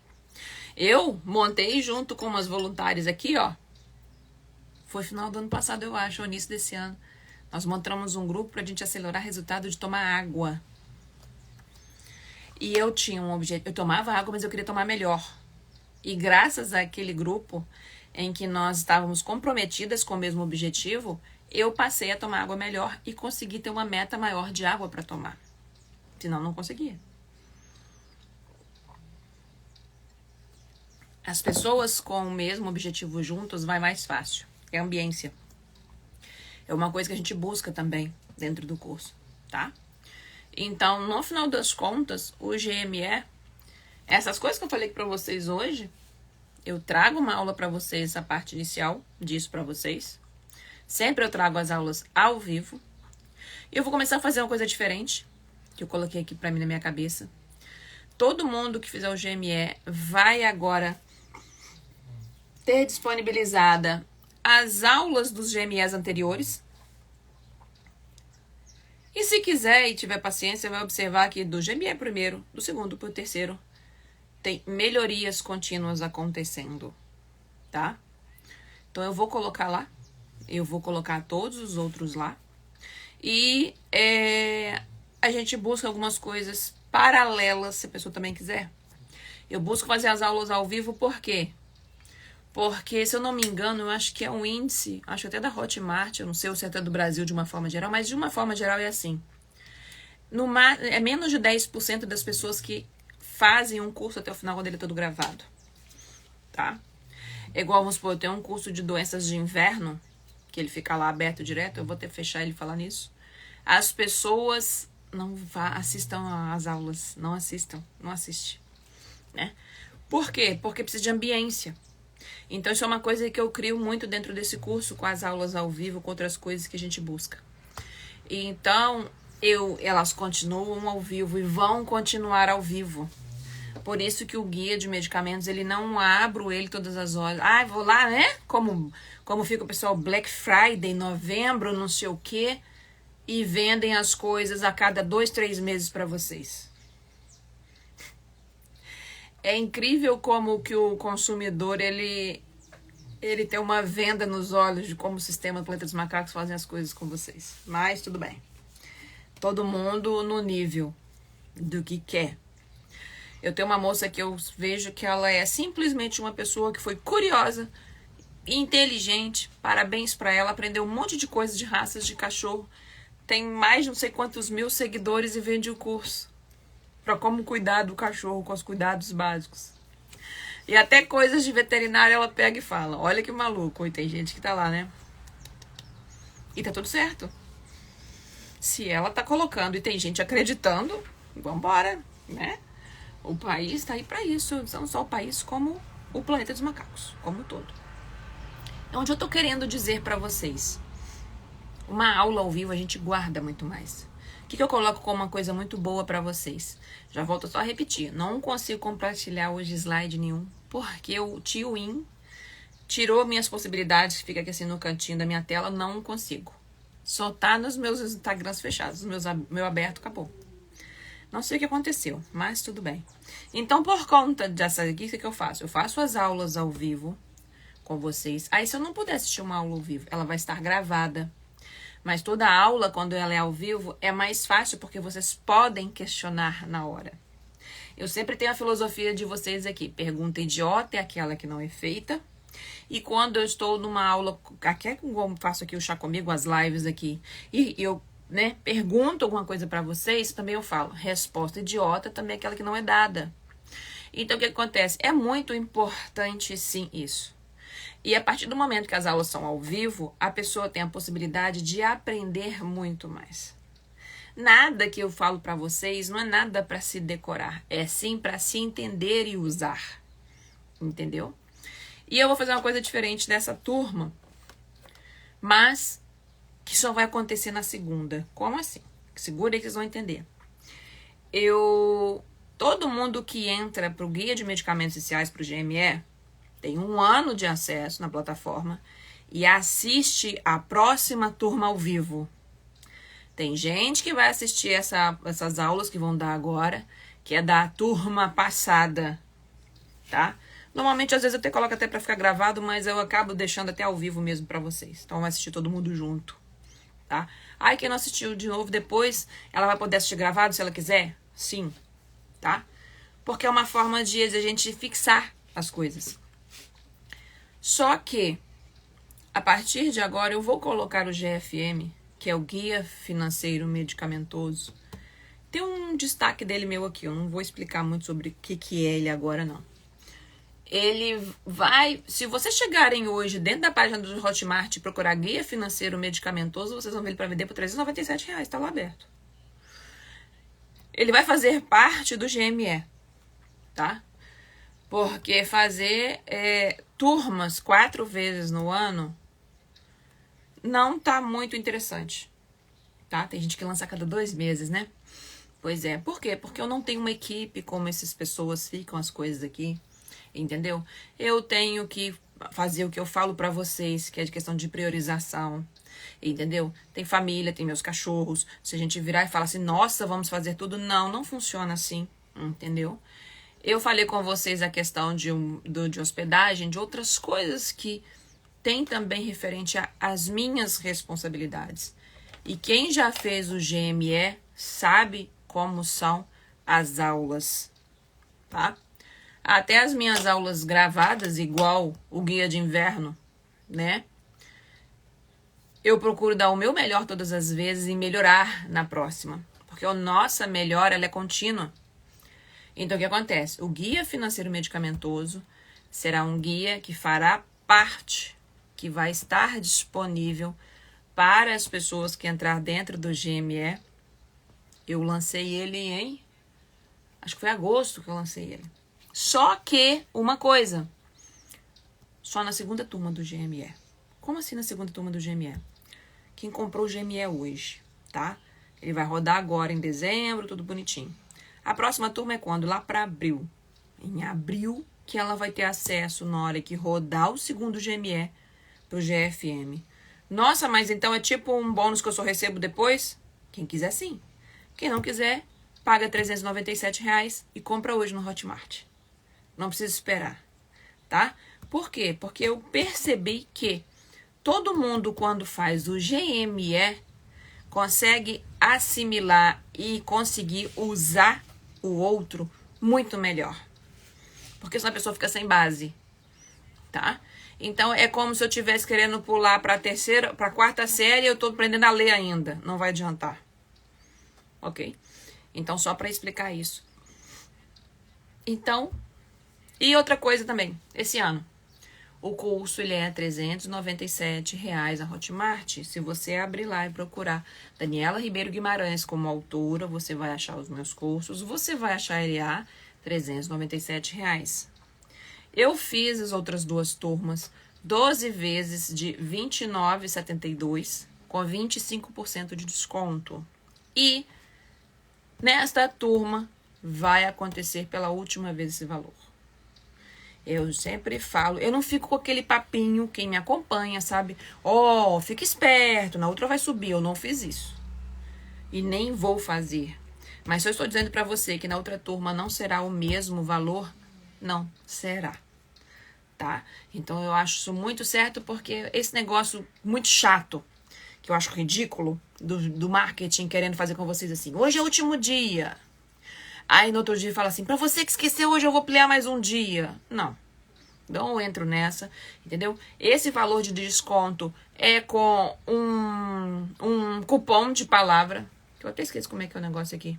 Speaker 1: Eu montei junto com umas voluntárias aqui, ó. Foi final do ano passado, eu acho, ou início desse ano. Nós montamos um grupo pra gente acelerar o resultado de tomar água. E eu tinha um objetivo. Eu tomava água, mas eu queria tomar melhor. E graças àquele grupo em que nós estávamos comprometidas com o mesmo objetivo, eu passei a tomar água melhor e consegui ter uma meta maior de água para tomar. Senão, não conseguia. As pessoas com o mesmo objetivo juntos vai mais fácil. É ambiência. É uma coisa que a gente busca também dentro do curso, tá? Então, no final das contas, o GME, essas coisas que eu falei para vocês hoje, eu trago uma aula para vocês, a parte inicial disso para vocês. Sempre eu trago as aulas ao vivo. E eu vou começar a fazer uma coisa diferente, que eu coloquei aqui para mim na minha cabeça. Todo mundo que fizer o GME vai agora ter disponibilizada as aulas dos GMEs anteriores. E se quiser e tiver paciência, vai observar que do GME primeiro, do segundo para o terceiro, tem melhorias contínuas acontecendo, tá? Então eu vou colocar lá, eu vou colocar todos os outros lá. E a gente busca algumas coisas paralelas, se a pessoa também quiser. Eu busco fazer as aulas ao vivo, por quê? Porque, se eu não me engano, eu acho que é um índice, acho até da Hotmart, eu não sei se é até do Brasil de uma forma geral, mas de uma forma geral é assim. É menos de 10% das pessoas que fazem um curso até o final, quando ele é todo gravado, tá? É igual, vamos supor, eu tenho um curso de doenças de inverno, que ele fica lá aberto direto, eu vou ter que fechar ele e falar nisso. As pessoas não assistam às aulas, não assistem, né? Por quê? Porque precisa de ambiência. Então, isso é uma coisa que eu crio muito dentro desse curso, com as aulas ao vivo, com outras coisas que a gente busca. Então, elas continuam ao vivo e vão continuar ao vivo. Por isso que o guia de medicamentos, ele não abro ele todas as horas. Ah, vou lá, né? Como fica o pessoal Black Friday, novembro, não sei o quê, e vendem as coisas a cada 2, 3 meses para vocês. É incrível como que o consumidor, ele tem uma venda nos olhos de como o sistema Planeta dos Macacos fazem as coisas com vocês. Mas tudo bem. Todo mundo no nível do que quer. Eu tenho uma moça que eu vejo que ela é simplesmente uma pessoa que foi curiosa, inteligente, parabéns pra ela, aprendeu um monte de coisas de raças de cachorro, tem mais de não sei quantos mil seguidores e vende o curso para como cuidar do cachorro com os cuidados básicos. E até coisas de veterinária ela pega e fala, olha que maluco, e tem gente que tá lá, né? E tá tudo certo. Se ela tá colocando e tem gente acreditando, vambora, né? O país tá aí pra isso, não só o país como o planeta dos macacos, como um todo. Onde eu tô querendo dizer pra vocês, uma aula ao vivo a gente guarda muito mais. O que eu coloco como uma coisa muito boa pra vocês? Já volto só a repetir, não consigo compartilhar hoje slide nenhum, porque o tio In tirou minhas possibilidades, que fica aqui assim no cantinho da minha tela, não consigo. Só tá nos meus Instagrams fechados, meu aberto acabou. Não sei o que aconteceu, mas tudo bem. Então, por conta dessa aqui, o que eu faço? Eu faço as aulas ao vivo com vocês. Aí, se eu não puder assistir uma aula ao vivo, ela vai estar gravada. Mas toda aula, quando ela é ao vivo, é mais fácil porque vocês podem questionar na hora. Eu sempre tenho a filosofia de vocês aqui. Pergunta idiota é aquela que não é feita. E quando eu estou numa aula, aqui como faço aqui o Chá Comigo, as lives aqui, e eu pergunto alguma coisa pra vocês, também eu falo. Resposta idiota também é aquela que não é dada. Então, o que acontece? É muito importante, sim, isso. E a partir do momento que as aulas são ao vivo, a pessoa tem a possibilidade de aprender muito mais. Nada que eu falo para vocês não é nada para se decorar, é sim para se entender e usar. Entendeu? E eu vou fazer uma coisa diferente dessa turma, mas que só vai acontecer na segunda. Como assim? Segura aí que vocês vão entender. Todo mundo que entra para o Guia de Medicamentos Essenciais para o GME tem 1 ano de acesso na plataforma e assiste a próxima turma ao vivo. Tem gente que vai assistir essas aulas que vão dar agora, que é da turma passada, tá? Normalmente, às vezes, eu até coloco até pra ficar gravado, mas eu acabo deixando até ao vivo mesmo pra vocês. Então, vai assistir todo mundo junto, tá? Aí, quem não assistiu de novo depois, ela vai poder assistir gravado se ela quiser? Sim, tá? Porque é uma forma de a gente fixar as coisas. Só que, a partir de agora, eu vou colocar o GFM, que é o Guia Financeiro Medicamentoso. Tem um destaque dele meu aqui, eu não vou explicar muito sobre o que é ele agora, não. Ele vai... Se vocês chegarem hoje dentro da página do Hotmart e procurar Guia Financeiro Medicamentoso, vocês vão ver ele para vender por R$397, tá lá aberto. Ele vai fazer parte do GME, tá? Porque fazer turmas 4 vezes no ano não tá muito interessante, tá? Tem gente que lança a cada 2 meses, né? Pois é. Por quê? Porque eu não tenho uma equipe como essas pessoas ficam as coisas aqui, entendeu? Eu tenho que fazer o que eu falo pra vocês, que é de questão de priorização, entendeu? Tem família, tem meus cachorros. Se a gente virar e falar assim, nossa, vamos fazer tudo, não funciona assim, entendeu? Eu falei com vocês a questão de hospedagem, de outras coisas que tem também referente às minhas responsabilidades. E quem já fez o GME sabe como são as aulas, tá? Até as minhas aulas gravadas, igual o guia de inverno, né? Eu procuro dar o meu melhor todas as vezes e melhorar na próxima. Porque a nossa melhora, ela é contínua. Então, o que acontece? O Guia Financeiro Medicamentoso será um guia que fará parte, que vai estar disponível para as pessoas que entrar dentro do GME. Eu lancei ele em... Acho que foi agosto que eu lancei ele. Só que, uma coisa, só na segunda turma do GME. Como assim na segunda turma do GME? Quem comprou o GME hoje, tá? Ele vai rodar agora em dezembro, tudo bonitinho. A próxima turma é quando? Lá para abril. Em abril que ela vai ter acesso na hora que rodar o segundo GME pro GFM. Nossa, mas então é tipo um bônus que eu só recebo depois? Quem quiser sim. Quem não quiser, paga R$397 e compra hoje no Hotmart. Não precisa esperar, tá? Por quê? Porque eu percebi que todo mundo, quando faz o GME, consegue assimilar e conseguir usar o outro muito melhor. Porque senão a pessoa fica sem base, tá? Então, é como se eu estivesse querendo pular para a quarta série e eu estou aprendendo a ler ainda. Não vai adiantar. Ok? Então, só para explicar isso. Então, e outra coisa também, esse ano. O curso, ele é R$397 a Hotmart. Se você abrir lá e procurar Daniela Ribeiro Guimarães como autora, você vai achar os meus cursos. Você vai achar ele a R$397. Eu fiz as outras 2 turmas 12 vezes de R$29,72 com 25% de desconto. E nesta turma vai acontecer pela última vez esse valor. Eu sempre falo, eu não fico com aquele papinho, quem me acompanha, sabe? Ó, fica esperto, na outra vai subir. Eu não fiz isso. E nem vou fazer. Mas se eu estou dizendo para você que na outra turma não será o mesmo valor, não será. Tá? Então eu acho isso muito certo, porque esse negócio muito chato, que eu acho ridículo, do marketing querendo fazer com vocês assim, hoje é o último dia. Aí no outro dia fala assim, pra você que esqueceu, hoje eu vou ampliar mais um dia. Não eu entro nessa, entendeu? Esse valor de desconto é com um cupom de palavra, que eu até esqueço como é que é o negócio aqui.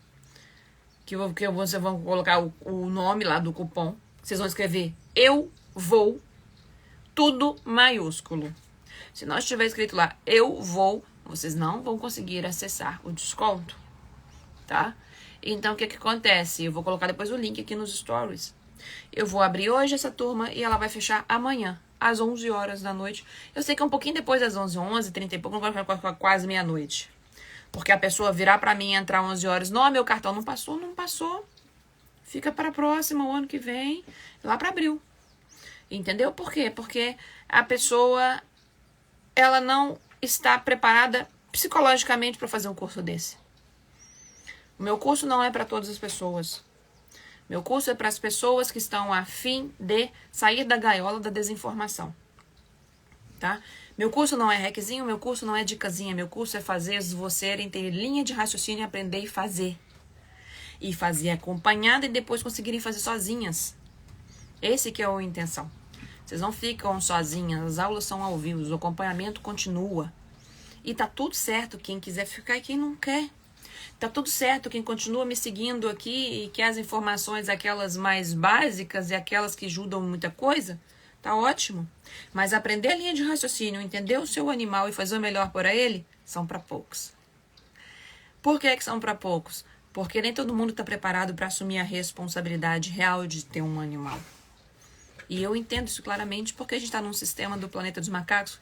Speaker 1: Vocês vão colocar o nome lá do cupom. Vocês vão escrever eu vou, tudo maiúsculo. Se não estiver escrito lá eu vou, vocês não vão conseguir acessar o desconto, tá? Então, o que acontece? Eu vou colocar depois o link aqui nos stories. Eu vou abrir hoje essa turma e ela vai fechar amanhã, às 11 horas da noite. Eu sei que é um pouquinho depois das 11, 30 e pouco, não vai ficar quase meia-noite. Porque a pessoa virar pra mim e entrar 11 horas, não, meu cartão não passou. Fica para a próxima, o ano que vem, lá para abril. Entendeu? Por quê? Porque a pessoa, ela não está preparada psicologicamente para fazer um curso desse. O meu curso não é para todas as pessoas. Meu curso é para as pessoas que estão a fim de sair da gaiola da desinformação, tá? Meu curso não é requezinho, meu curso não é dicasinha, meu curso é fazer você ter linha de raciocínio e aprender e fazer. E fazer acompanhada e depois conseguirem fazer sozinhas. Esse que é a intenção. Vocês não ficam sozinhas, as aulas são ao vivo, o acompanhamento continua. E tá tudo certo quem quiser ficar e quem não quer. Tá tudo certo quem continua me seguindo aqui e quer as informações, aquelas mais básicas e aquelas que ajudam muita coisa, tá ótimo. Mas aprender a linha de raciocínio, entender o seu animal e fazer o melhor para ele, são para poucos. Por que são para poucos? Porque nem todo mundo está preparado para assumir a responsabilidade real de ter um animal. E eu entendo isso claramente porque a gente está num sistema do planeta dos macacos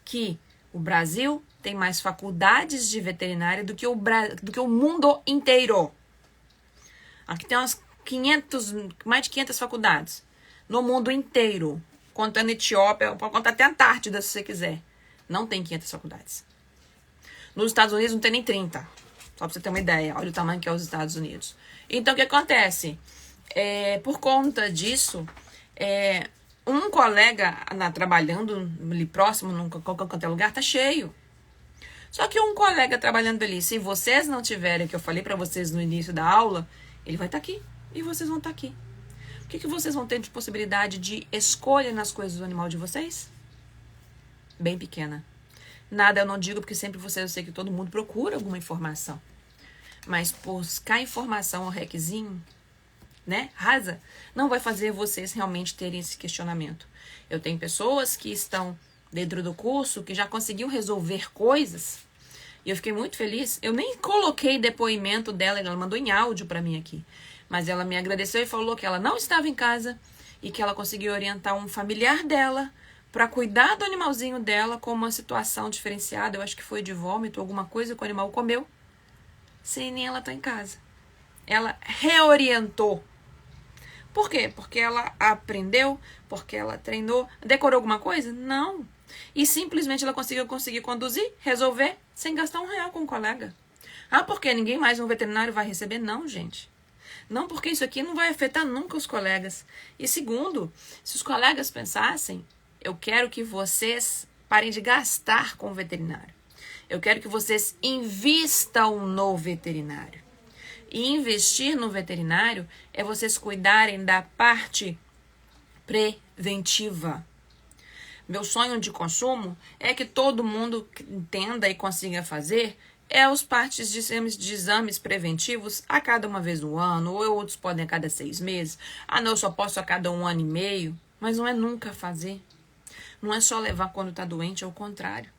Speaker 1: que o Brasil tem mais faculdades de veterinária do que o mundo inteiro. Aqui tem mais de 500 faculdades no mundo inteiro. Contando Etiópia, pode contar até Antártida se você quiser. Não tem 500 faculdades. Nos Estados Unidos não tem nem 30. Só pra você ter uma ideia. Olha o tamanho que é os Estados Unidos. Então, o que acontece? Por conta disso, um colega trabalhando ali próximo, em qualquer lugar, tá cheio. Só que um colega trabalhando ali, se vocês não tiverem, que eu falei pra vocês no início da aula, ele vai estar aqui. E vocês vão estar aqui. O que vocês vão ter de possibilidade de escolha nas coisas do animal de vocês? Bem pequena. Nada eu não digo, porque sempre eu sei que todo mundo procura alguma informação. Mas buscar informação ao requezinho, né, rasa, não vai fazer vocês realmente terem esse questionamento. Eu tenho pessoas que estão dentro do curso que já conseguiu resolver coisas. E eu fiquei muito feliz. Eu nem coloquei depoimento dela, ela mandou em áudio para mim aqui. Mas ela me agradeceu e falou que ela não estava em casa e que ela conseguiu orientar um familiar dela para cuidar do animalzinho dela com uma situação diferenciada. Eu acho que foi de vômito, alguma coisa que o animal comeu, sem nem ela estar em casa. Ela reorientou. Por quê? Porque ela aprendeu, porque ela treinou, decorou alguma coisa? Não. E simplesmente ela conseguiu conduzir, resolver, sem gastar R$1 com um colega. Porque ninguém mais no veterinário vai receber? Não, gente. Não, porque isso aqui não vai afetar nunca os colegas. E segundo, se os colegas pensassem, eu quero que vocês parem de gastar com o veterinário. Eu quero que vocês invistam no veterinário. E investir no veterinário é vocês cuidarem da parte preventiva. Meu sonho de consumo é que todo mundo entenda e consiga fazer os partes de exames preventivos a cada uma vez no ano, ou outros podem a cada 6 meses. Não, eu só posso a cada 1 ano e meio. Mas não é nunca fazer. Não é só levar quando está doente, é o contrário.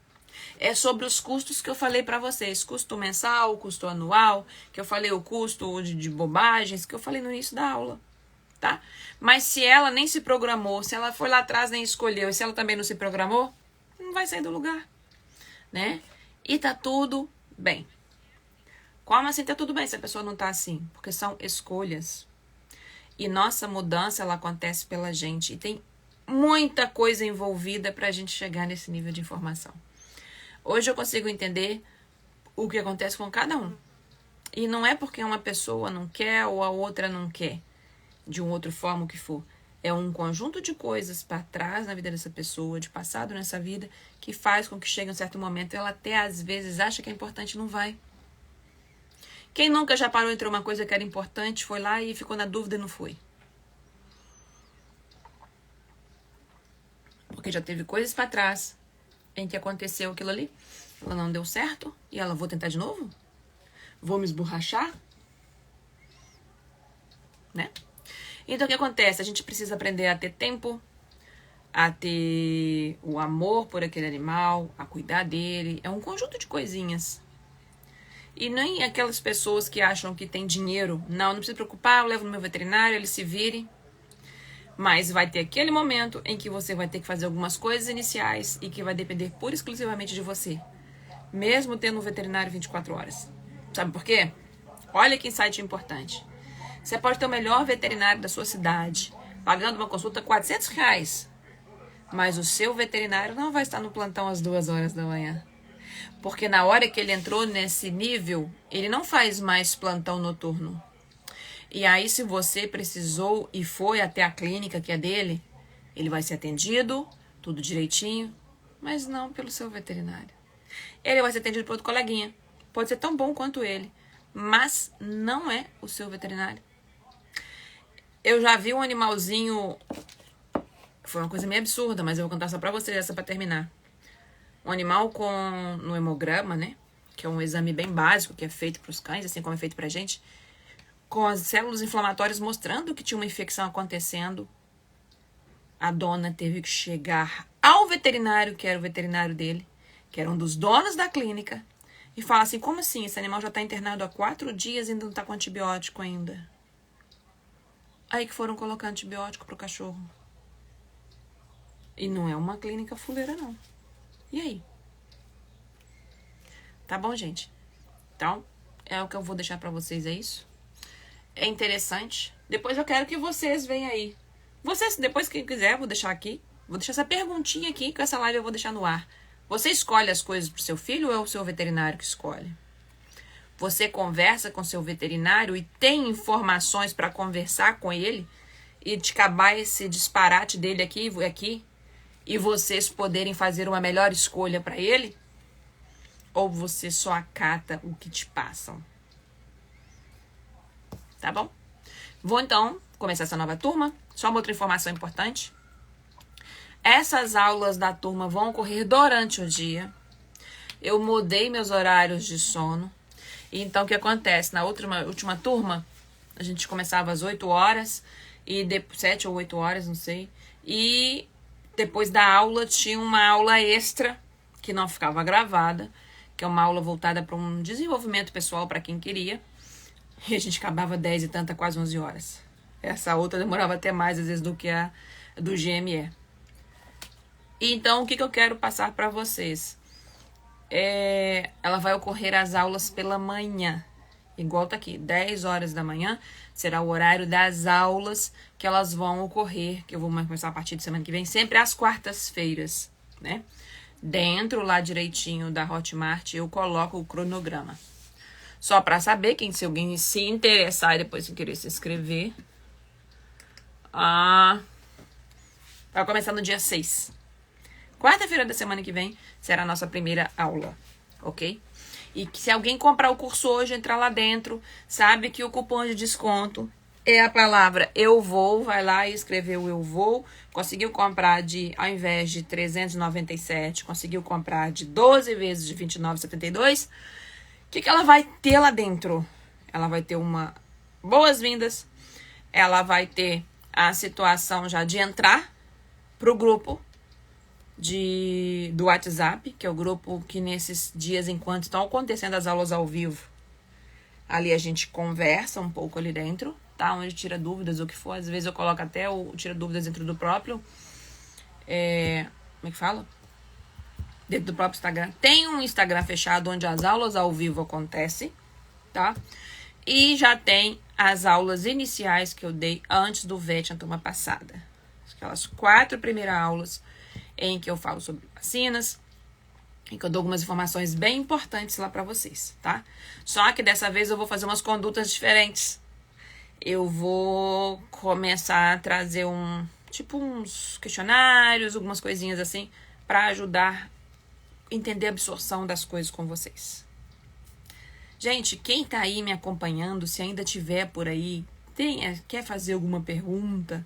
Speaker 1: É sobre os custos que eu falei para vocês. Custo mensal, custo anual, que eu falei o custo de bobagens, que eu falei no início da aula. Tá? Mas se ela nem se programou, se ela foi lá atrás nem escolheu, e se ela também não se programou, não vai sair do lugar. Né? E tá tudo bem. Como assim tá tudo bem se a pessoa não tá assim? Porque são escolhas. E nossa mudança, ela acontece pela gente. E tem muita coisa envolvida pra gente chegar nesse nível de informação. Hoje eu consigo entender o que acontece com cada um. E não é porque uma pessoa não quer ou a outra não quer. De uma outra forma, o que for. É um conjunto de coisas para trás na vida dessa pessoa, de passado nessa vida, que faz com que chegue um certo momento, ela até às vezes acha que é importante e não vai. Quem nunca já parou entre uma coisa que era importante, foi lá e ficou na dúvida e não foi? Porque já teve coisas para trás em que aconteceu aquilo ali, ela não deu certo, e ela, vou tentar de novo? Vou me esborrachar? Né? Então, o que acontece? A gente precisa aprender a ter tempo, a ter o amor por aquele animal, a cuidar dele. É um conjunto de coisinhas. E nem aquelas pessoas que acham que tem dinheiro. Não precisa se preocupar, eu levo no meu veterinário, ele se vire. Mas vai ter aquele momento em que você vai ter que fazer algumas coisas iniciais e que vai depender pura e exclusivamente de você. Mesmo tendo um veterinário 24 horas. Sabe por quê? Olha que insight importante. Você pode ter o melhor veterinário da sua cidade, pagando uma consulta R$400. Mas o seu veterinário não vai estar no plantão às 2 horas da manhã. Porque na hora que ele entrou nesse nível, ele não faz mais plantão noturno. E aí, se você precisou e foi até a clínica que é dele, ele vai ser atendido, tudo direitinho, mas não pelo seu veterinário. Ele vai ser atendido por outro coleguinha. Pode ser tão bom quanto ele, mas não é o seu veterinário. Eu já vi um animalzinho... Foi uma coisa meio absurda, mas eu vou contar só pra vocês essa pra terminar. Um animal no hemograma, né? Que é um exame bem básico, que é feito pros cães, assim como é feito pra gente. Com as células inflamatórias mostrando que tinha uma infecção acontecendo. A dona teve que chegar ao veterinário, que era o veterinário dele, que era um dos donos da clínica, e falar assim, como assim? Esse animal já tá internado há 4 dias e ainda não tá com antibiótico ainda. Aí que foram colocar antibiótico pro cachorro. E não é uma clínica fuleira, não. E aí? Tá bom, gente? Então, é o que eu vou deixar pra vocês, é isso? É interessante. Depois eu quero que vocês venham aí. Vocês, depois quem quiser, vou deixar aqui. Vou deixar essa perguntinha aqui, que essa live eu vou deixar no ar. Você escolhe as coisas pro seu filho ou é o seu veterinário que escolhe? Você conversa com seu veterinário e tem informações para conversar com ele e de acabar esse disparate dele aqui e vocês poderem fazer uma melhor escolha para ele? Ou você só acata o que te passam? Tá bom? Vou então começar essa nova turma. Só uma outra informação importante. Essas aulas da turma vão ocorrer durante o dia. Eu mudei meus horários de sono. Então, o que acontece? Na última turma, a gente começava às 8 horas, e 7 ou 8 horas, não sei. E depois da aula, tinha uma aula extra, que não ficava gravada, que é uma aula voltada para um desenvolvimento pessoal para quem queria. E a gente acabava 10 e tanta, quase 11 horas. Essa outra demorava até mais, às vezes, do que a do GME. Então, o que eu quero passar para vocês? Ela vai ocorrer as aulas pela manhã. Igual tá aqui, 10 horas da manhã será o horário das aulas que elas vão ocorrer, que eu vou começar a partir de semana que vem, sempre às quartas-feiras, né? Dentro lá direitinho da Hotmart, eu coloco o cronograma. Só para saber, se alguém se interessar e depois querer se inscrever. Vai começar no dia 6. Quarta-feira da semana que vem será a nossa primeira aula, ok? E que se alguém comprar o curso hoje, entrar lá dentro, sabe que o cupom de desconto é a palavra eu vou, vai lá e escreveu eu vou, conseguiu comprar ao invés de 397, conseguiu comprar de 12 vezes de 29,72. O que ela vai ter lá dentro? Ela vai ter boas-vindas, ela vai ter a situação já de entrar pro grupo do WhatsApp, que é o grupo que nesses dias, enquanto estão acontecendo as aulas ao vivo, ali a gente conversa um pouco ali dentro, tá? Onde tira dúvidas, o que for. Às vezes eu coloco até o tira dúvidas dentro do próprio... como é que fala? Dentro do próprio Instagram. Tem um Instagram fechado onde as aulas ao vivo acontecem, tá? E já tem as aulas iniciais que eu dei antes do VET na turma passada. Aquelas 4 primeiras aulas em que eu falo sobre vacinas, em que eu dou algumas informações bem importantes lá para vocês, tá? Só que dessa vez eu vou fazer umas condutas diferentes. Eu vou começar a trazer uns questionários, algumas coisinhas assim, para ajudar a entender a absorção das coisas com vocês. Gente, quem tá aí me acompanhando, se ainda tiver por aí, quer fazer alguma pergunta,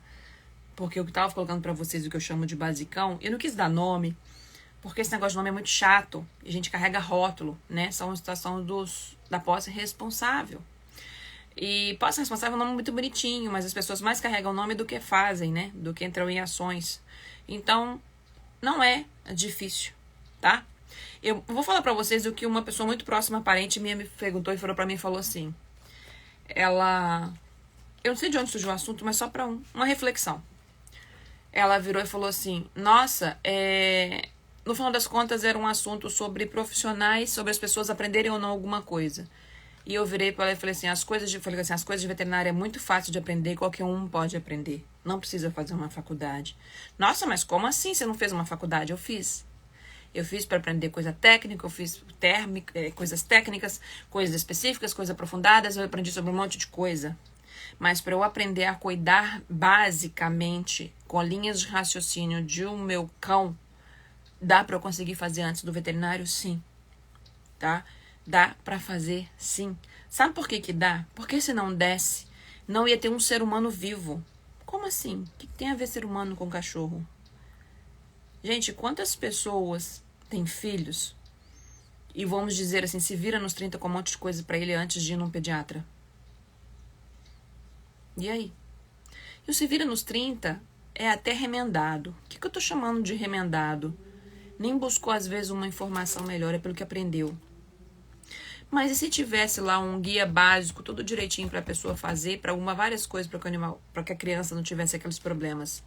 Speaker 1: porque eu tava colocando pra vocês o que eu chamo de basicão, eu não quis dar nome, porque esse negócio de nome é muito chato, e a gente carrega rótulo, né? São a situação da posse responsável. E posse responsável é um nome muito bonitinho, mas as pessoas mais carregam o nome do que fazem, né? Do que entram em ações. Então, não é difícil, tá? Eu vou falar pra vocês o que uma pessoa muito próxima, parente minha, me perguntou e falou assim. Eu não sei de onde surgiu o assunto, mas só pra uma reflexão. Ela virou e falou assim, nossa, no final das contas era um assunto sobre profissionais, sobre as pessoas aprenderem ou não alguma coisa. E eu virei para ela e falei assim, as coisas de veterinária é muito fácil de aprender, qualquer um pode aprender. Não precisa fazer uma faculdade. Nossa, mas como assim você não fez uma faculdade? Eu fiz. Eu fiz para aprender coisa técnica, eu fiz coisas técnicas, coisas específicas, coisas aprofundadas, eu aprendi sobre um monte de coisa. Mas para eu aprender a cuidar basicamente com linhas de raciocínio de um meu cão, dá para eu conseguir fazer antes do veterinário? Sim. Tá? Dá para fazer sim. Sabe por que que dá? Porque se não desse, não ia ter um ser humano vivo. Como assim? O que tem a ver ser humano com cachorro? Gente, quantas pessoas têm filhos e vamos dizer assim, se vira nos 30 com um monte de coisa para ele antes de ir num pediatra? E aí? E o se vira nos 30 é até remendado. O que eu tô chamando de remendado? Nem buscou às vezes uma informação melhor, é pelo que aprendeu. Mas e se tivesse lá um guia básico, tudo direitinho para a pessoa fazer, para várias coisas para que o animal, para que a criança não tivesse aqueles problemas?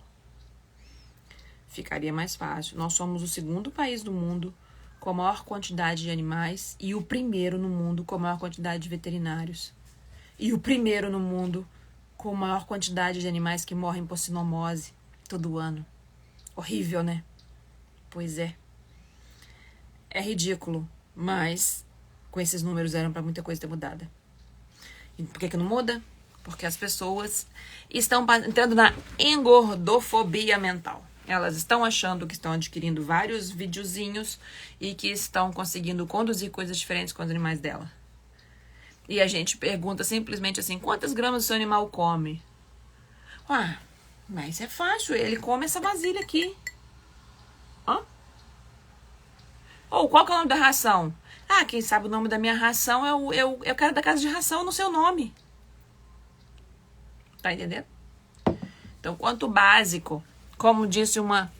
Speaker 1: Ficaria mais fácil. Nós somos o segundo país do mundo com a maior quantidade de animais e o primeiro no mundo com a maior quantidade de veterinários. E o primeiro no mundo com a maior quantidade de animais que morrem por sinomose todo ano. Horrível, né? Pois é. É ridículo, mas com esses números eram para muita coisa ter mudada. E por que não muda? Porque as pessoas estão entrando na engordofobia mental. Elas estão achando que estão adquirindo vários videozinhos e que estão conseguindo conduzir coisas diferentes com os animais dela. E a gente pergunta simplesmente assim, quantas gramas o seu animal come? Ah, mas é fácil, ele come essa vasilha aqui. Hã? Ou qual que é o nome da ração? Ah, quem sabe o nome da minha ração é o cara da casa de ração no seu nome. Tá entendendo? Então, quanto básico, como disse uma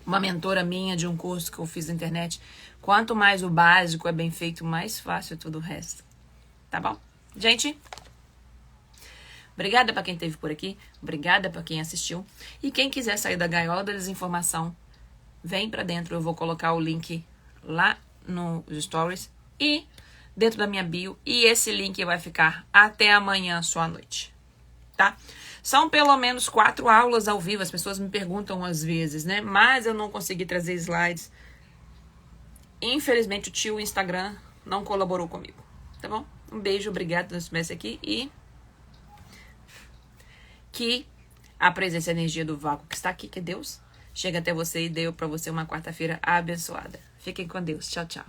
Speaker 1: mentora minha de um curso que eu fiz na internet, quanto mais o básico é bem feito, mais fácil é tudo o resto. Tá bom? Gente, obrigada pra quem esteve por aqui, obrigada pra quem assistiu. E quem quiser sair da gaiola da desinformação, vem pra dentro, eu vou colocar o link lá nos stories e dentro da minha bio. E esse link vai ficar até amanhã, só à noite. Tá? São pelo menos 4 aulas ao vivo. As pessoas me perguntam às vezes, né? Mas eu não consegui trazer slides. Infelizmente, o tio Instagram não colaborou comigo. Tá bom? Um beijo, obrigado por estar aqui. E que a presença e a energia do vácuo que está aqui, que é Deus, chega até você e deu para você uma quarta-feira abençoada. Fiquem com Deus. Tchau, tchau.